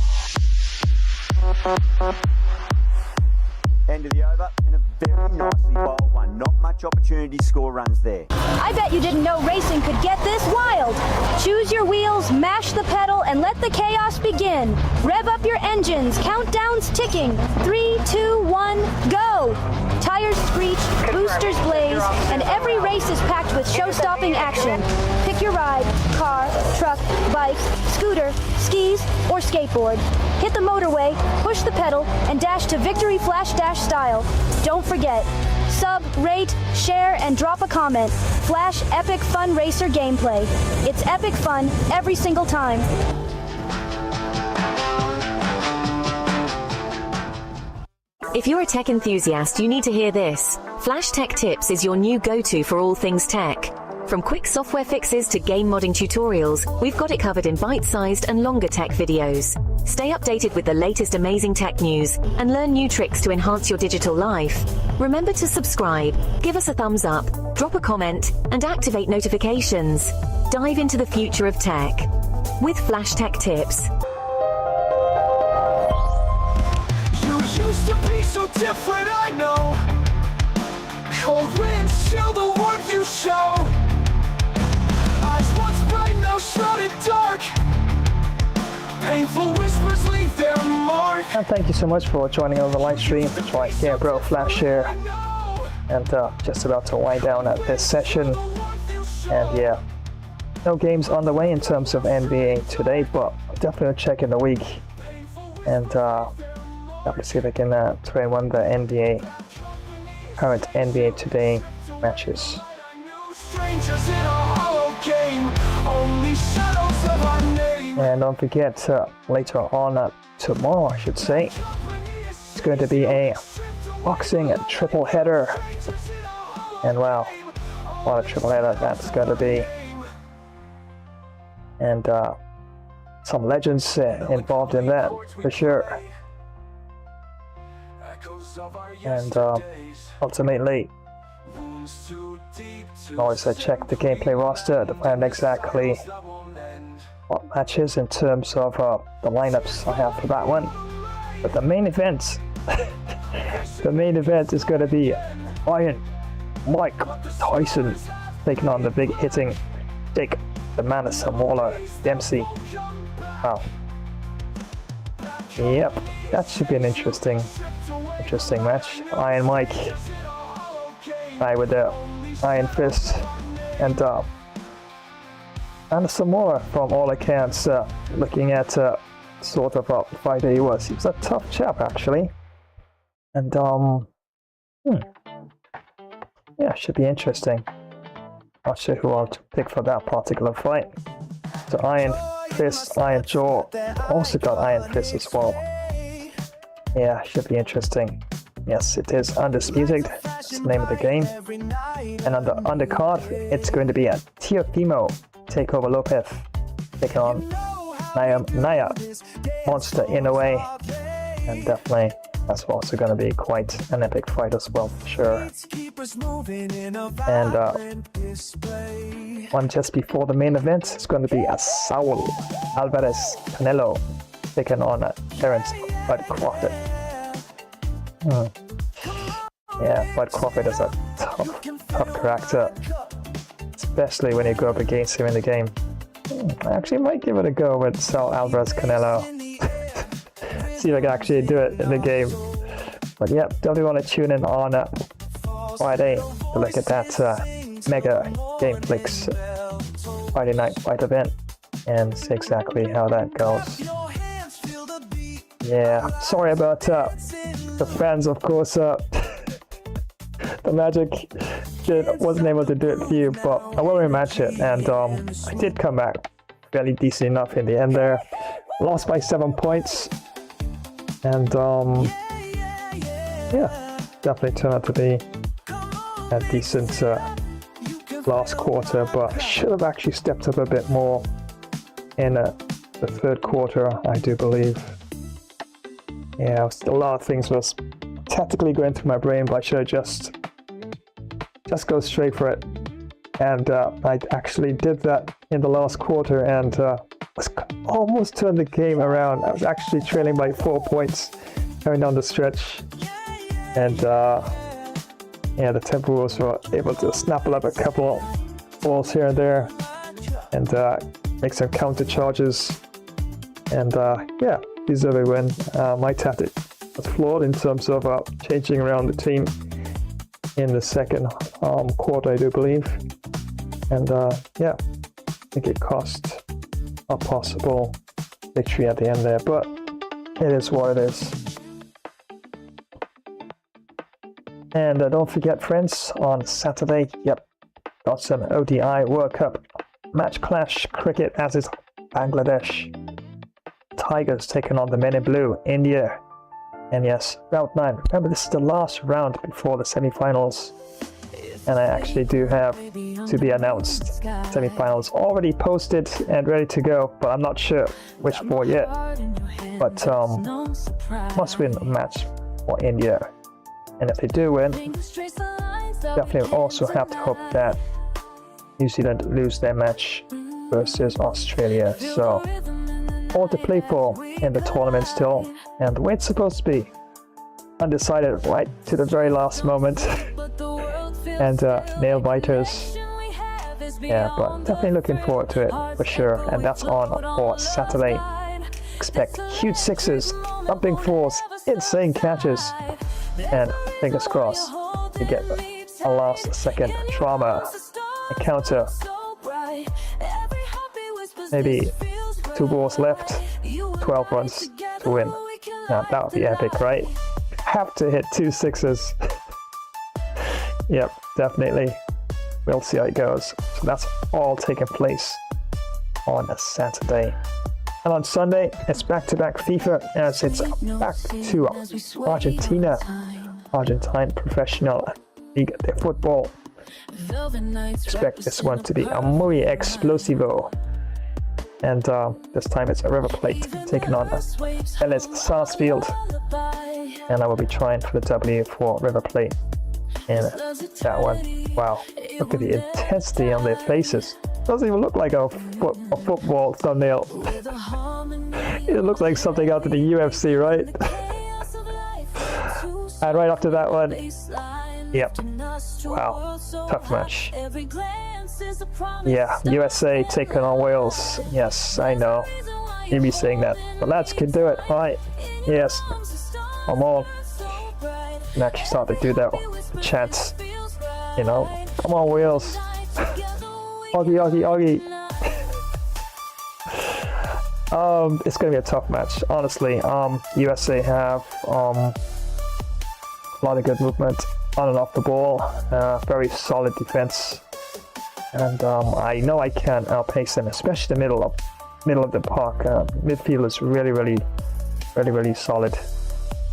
End of the over, and a very nicely bowled one. Not much opportunity score runs there. I bet you didn't know racing could get this wild. Choose your wheels, mash the pedal, and let the chaos begin. Rev up your engines, countdown's ticking. 3, 2, 1, go! Tires screech, boosters blaze, and every race is packed with show-stopping action. Pick your ride: car, truck, bike, scooter, skis, or skateboard. Hit the motorway, push the pedal, and dash to victory flash dash style. Don't forget, sub, rate, share, and drop a comment. Flash Epic Fun Racer gameplay. It's epic fun every single time. If you're a tech enthusiast, you need to hear this. Flash Tech Tips is your new go-to for all things tech. From quick software fixes to game modding tutorials, we've got it covered in bite-sized and longer tech videos. Stay updated with the latest amazing tech news and learn new tricks to enhance your digital life. Remember to subscribe, give us a thumbs up, drop a comment, and activate notifications. Dive into the future of tech with Flash Tech Tips. You used to be so different, I know. Cold winds chill the warmth you show. Eyes once bright, now shrouded dark. Painful whispers leave their mark. And thank you so much for joining on the live stream. It's right here, bro, Flash here. And just about to wind down at this session. And yeah, no games on the way in terms of NBA today, but definitely check in the week. And definitely see if I can try and run the current NBA today matches. Strangers in a hollow game, only shadows of our name. And don't forget, later on, tomorrow I should say, it's going to be a boxing triple header. And wow, what a triple header that's going to be. And some legends involved in that for sure. And ultimately, always check the gameplay roster to find exactly what matches in terms of the lineups I have for that one. But the main event, is going to be Iron Mike Tyson taking on the big hitting Dick the Man of Samoa Dempsey. Wow. Yep, that should be an interesting match. Iron Mike, guy with the Iron Fist, and Samoa, from all accounts, looking at sort of a fighter he was. He was a tough chap actually, and yeah, should be interesting. Not sure who I'll pick for that particular fight. So Iron Fist, Iron Jaw, also got Iron Fist as well. Yeah, should be interesting. Yes, it is Undisputed. That's the name of the game. And on the undercard, it's going to be a Teofimo Takeover Lopez taking on Naya Monster Inoue. And definitely that's also going to be quite an epic fight as well, for sure. And one just before the main event, it's going to be a Saul Alvarez Canelo taking on Terence Bud Crawford. Yeah, Bud Crawford is a tough character, especially when you go up against him in the game. I actually might give it a go with Saul Alvarez Canelo. See if I can actually do it in the game. But yep, definitely want to tune in on Friday to look at that mega GameFlix Friday night fight event and see exactly how that goes. Yeah, sorry about the fans, of course. The Magic wasn't able to do it for you, but I will rematch it, and I did come back fairly decent enough in the end there. Lost by 7 points, and yeah, definitely turned out to be a decent last quarter, but I should have actually stepped up a bit more in the third quarter, I do believe. Yeah, a lot of things was tactically going through my brain, but I should have just go straight for it. And I actually did that in the last quarter, and was almost turned the game around. I was actually trailing by 4 points going down the stretch, and yeah, the Timberwolves were able to snap up a couple balls here and there, and make some counter charges, and yeah, deserve a win. My tactic was flawed in terms of changing around the team in the second quarter, I do believe, and yeah, I think it cost a possible victory at the end there, but it is what it is. And don't forget, friends, on Saturday, yep, got some ODI World Cup match clash cricket, as is Bangladesh Tigers taking on the Men in Blue, India. And yes, round 9. Remember, this is the last round before the semi-finals. And I actually do have to be announced semi-finals already posted and ready to go, but I'm not sure which for yet. But must win a match for India. And if they do win, definitely also have to hope that New Zealand lose their match versus Australia. So all to play for in the tournament still, and the way it's supposed to be, undecided right to the very last moment. And nail biters, yeah, but definitely looking forward to it for sure. And that's on for Saturday, expect huge sixes, jumping fours, insane catches, and fingers crossed to get a last second drama encounter. Maybe 2 balls left, 12 runs to win. Now that would be epic, right? Have to hit 2 sixes. Yep, definitely. We'll see how it goes. So that's all taking place on a Saturday. And on Sunday, it's back-to-back FIFA as it's back to Argentina. Argentine Professional League de Football. Expect this one to be a muy explosivo. And this time it's a River Plate taking on LS Sarsfield. And I will be trying for the W for River Plate in that one. Wow, look at the intensity on their faces. Doesn't even look like a football thumbnail. It looks like something out of the UFC, right? And right after that one, yep. Wow, tough match. Yeah, USA taking on Wales. Yes, I know. You'd be saying that. The lads can do it, right? Yes. Come on. And actually start to do that chance. You know, come on, Wales. Oggy, Oggy, Oggy. It's gonna be a tough match, honestly. USA have a lot of good movement on and off the ball. Very solid defense, and I know I can outpace them, especially the middle of the park. Midfield is really solid.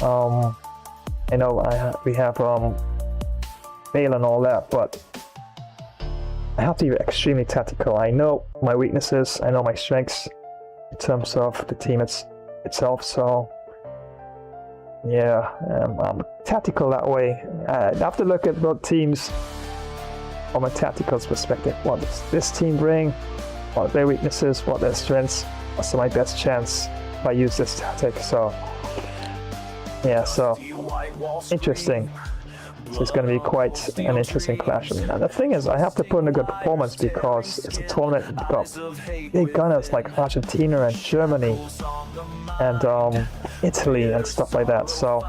I know we have Bale and all that, but I have to be extremely tactical. I know my weaknesses, I know my strengths in terms of the team itself, so yeah, I'm tactical that way. I have to look at both teams from a tactical perspective. What does this team bring? What are their weaknesses? What are their strengths? What's my best chance if I use this tactic? So yeah, so interesting. So it's going to be quite an interesting clash. And the thing is, I have to put in a good performance because it's a tournament. We've got big gunners like Argentina and Germany and Italy and stuff like that. So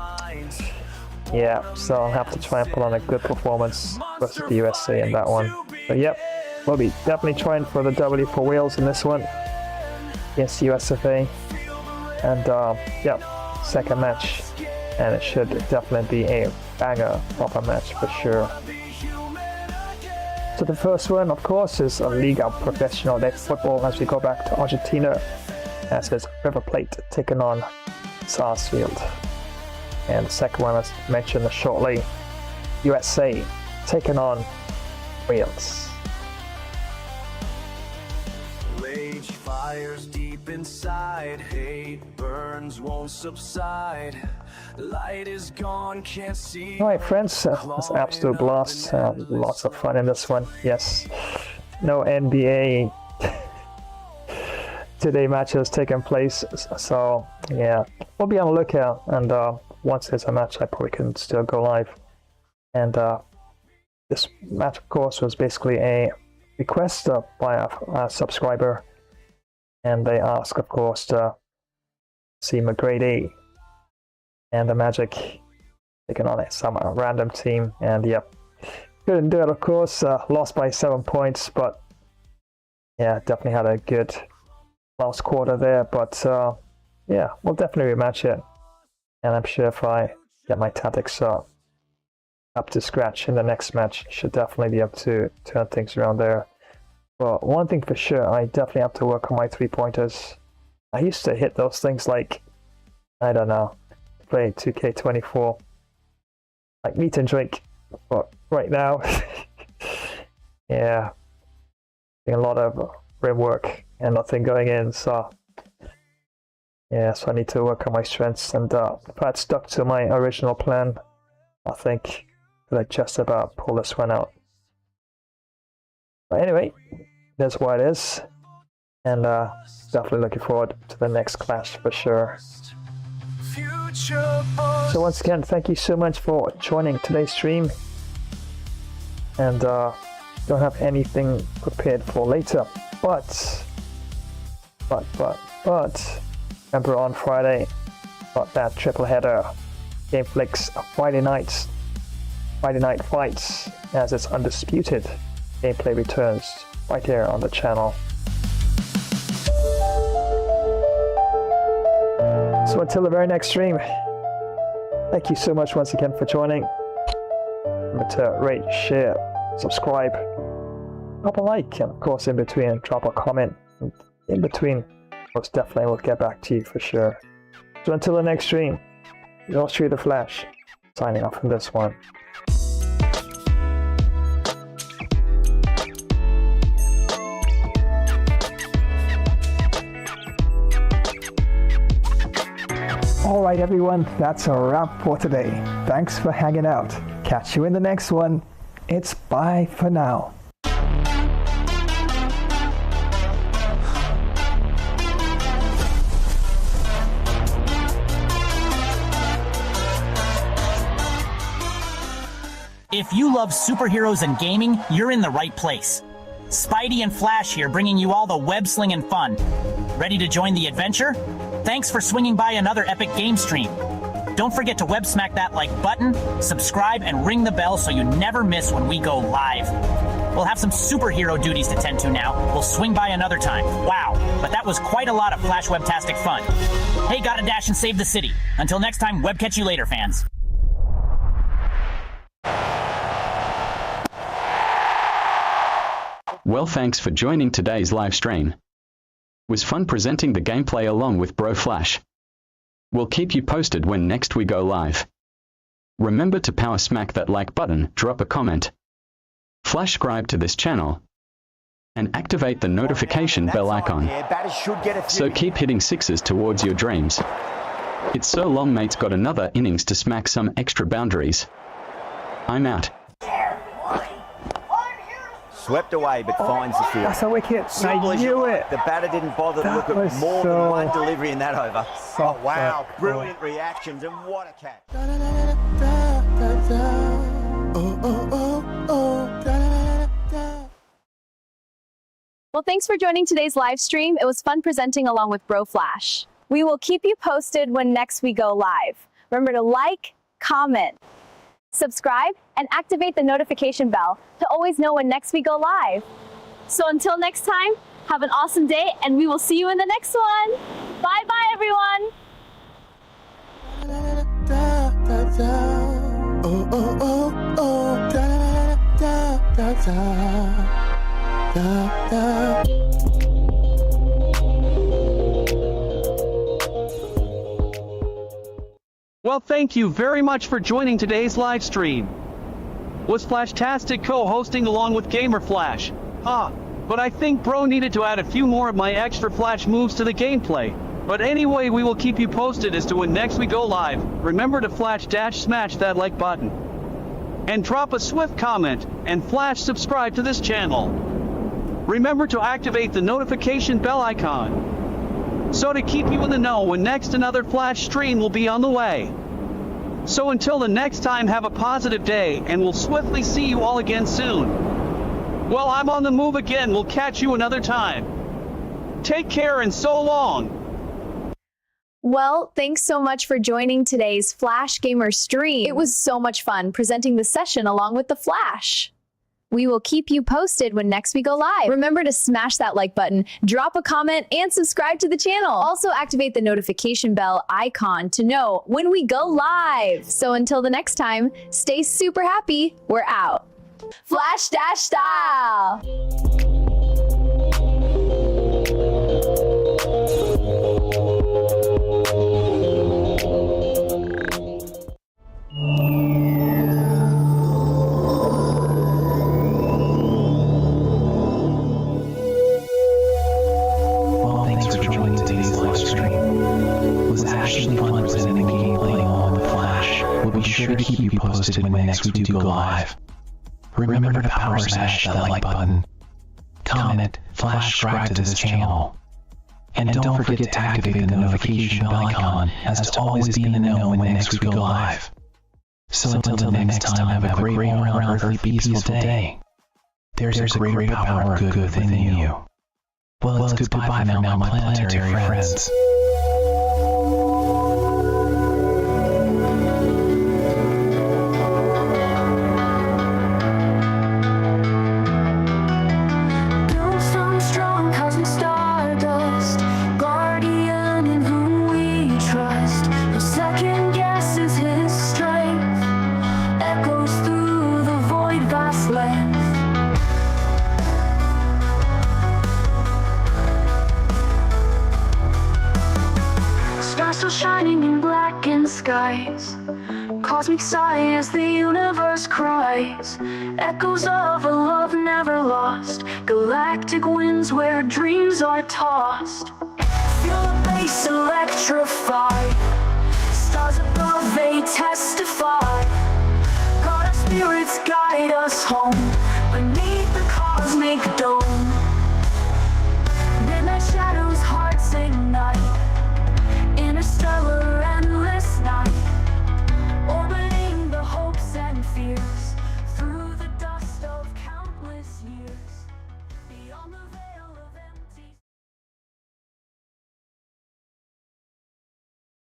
yeah, so I'll have to try and put on a good performance versus the USA in that one. But yep, we'll be definitely trying for the W for Wales in this one against USFA. And yep, second match. And it should definitely be a banger proper match for sure. So the first one, of course, is a Liga Professional de Football as we go back to Argentina. As it's River Plate taking on Sarsfield. And the second one, as mentioned shortly, USA taking on Wales. Rage fires deep inside, hate burns, won't subside. Light is gone, can't see. Alright friends, it's an absolute blast. Lots of fun in this one. Yes, no NBA today matches taking place, so yeah, we'll be on the lookout, and once there's a match I probably can still go live. And this match of course was basically a request by a subscriber, and they asked of course to see McGrady and the Magic taking on some random team, and yep, couldn't do it of course. Lost by 7 points, but yeah, definitely had a good last quarter there. But yeah, we'll definitely rematch it, and I'm sure if I get my tactics up to scratch in the next match, should definitely be able to turn things around there. But one thing for sure, I definitely have to work on my 3-pointers. I used to hit those things like, I don't know, play 2K24 like meat and drink, but right now yeah, a lot of rim work and nothing going in, so yeah, so I need to work on my strengths. And if I had stuck to my original plan, I think that I just about pull this one out. But anyway, that's what it is, and definitely looking forward to the next clash for sure. So once again, thank you so much for joining today's stream, and don't have anything prepared for later, but Remember on Friday, got that triple header. Game flicks Friday night fights as its undisputed gameplay returns right here on the channel. So until the very next stream, thank you so much once again for joining. Remember to rate, share, subscribe, drop a like, and of course in between drop a comment. And in between, most definitely we'll get back to you for sure. So until the next stream, yours truly the Flash, signing off from this one. Alright everyone, that's a wrap for today. Thanks for hanging out. Catch you in the next one. It's bye for now. If you love superheroes and gaming, you're in the right place. Spidey and Flash here, bringing you all the web-slinging fun. Ready to join the adventure? Thanks for swinging by another epic game stream. Don't forget to web smack that like button, subscribe, and ring the bell so you never miss when we go live. We'll have some superhero duties to tend to now. We'll swing by another time. Wow, but that was quite a lot of Flash Webtastic fun. Hey, gotta dash and save the city. Until next time, web catch you later, fans. Well, thanks for joining today's live stream. Was fun presenting the gameplay along with Bro Flash. We'll keep you posted when next we go live. Remember to power smack that like button, drop a comment, flash subscribe to this channel, and activate the notification bell icon. So keep hitting sixes towards your dreams. It's so long, mate's got another innings to smack some extra boundaries. I'm out. Swept away, but finds the field. That's a wicket. I knew it. The batter didn't bother to look at more than one delivery in that over. Oh, wow. Brilliant reactions, and what a catch. Well, thanks for joining today's live stream. It was fun presenting along with Bro Flash. We will keep you posted when next we go live. Remember to like, comment, subscribe, and activate the notification bell to always know when next we go live. So until next time, have an awesome day, and we will see you in the next one. Bye-bye, everyone. Well, thank you very much for joining today's live stream. Was Flashtastic co-hosting along with Gamer Flash? But I think Bro needed to add a few more of my extra Flash moves to the gameplay. But anyway, we will keep you posted as to when next we go live. Remember to smash that like button. And drop a swift comment, and Flash subscribe to this channel. Remember to activate the notification bell icon, so to keep you in the know when next another Flash stream will be on the way. So until the next time, have a positive day, and we'll swiftly see you all again soon. Well, I'm on the move again. We'll catch you another time. Take care and so long. Well, thanks so much for joining today's Flash Gamer stream. It was so much fun presenting the session along with the Flash. We will keep you posted when next we go live. Remember to smash that like button, drop a comment, and subscribe to the channel. Also activate the notification bell icon to know when we go live. So until the next time, stay super happy. We're out. Flash Dash style. Well, thanks for joining today's live stream. It was actually fun presenting the gameplay along with Flash. We'll be sure to keep you posted when next we do go live. Remember to power smash that like button, comment, flash subscribe to this channel, and don't forget to activate the notification bell icon as to always be in the know when next we go live. So until the next time, have a great all-around earthly peaceful day. There's a greater power of good within you. Well, it's goodbye for now, my planetary friends. rise. Cosmic sigh as the universe cries. Echoes of a love never lost. Galactic winds where dreams are tossed. Feel the bass electrify. Stars above, they testify. God, our spirits guide us home beneath the cosmic dome. Midnight shadows, hearts ignite. Interstellar, endless night. Orbiting the hopes and fears.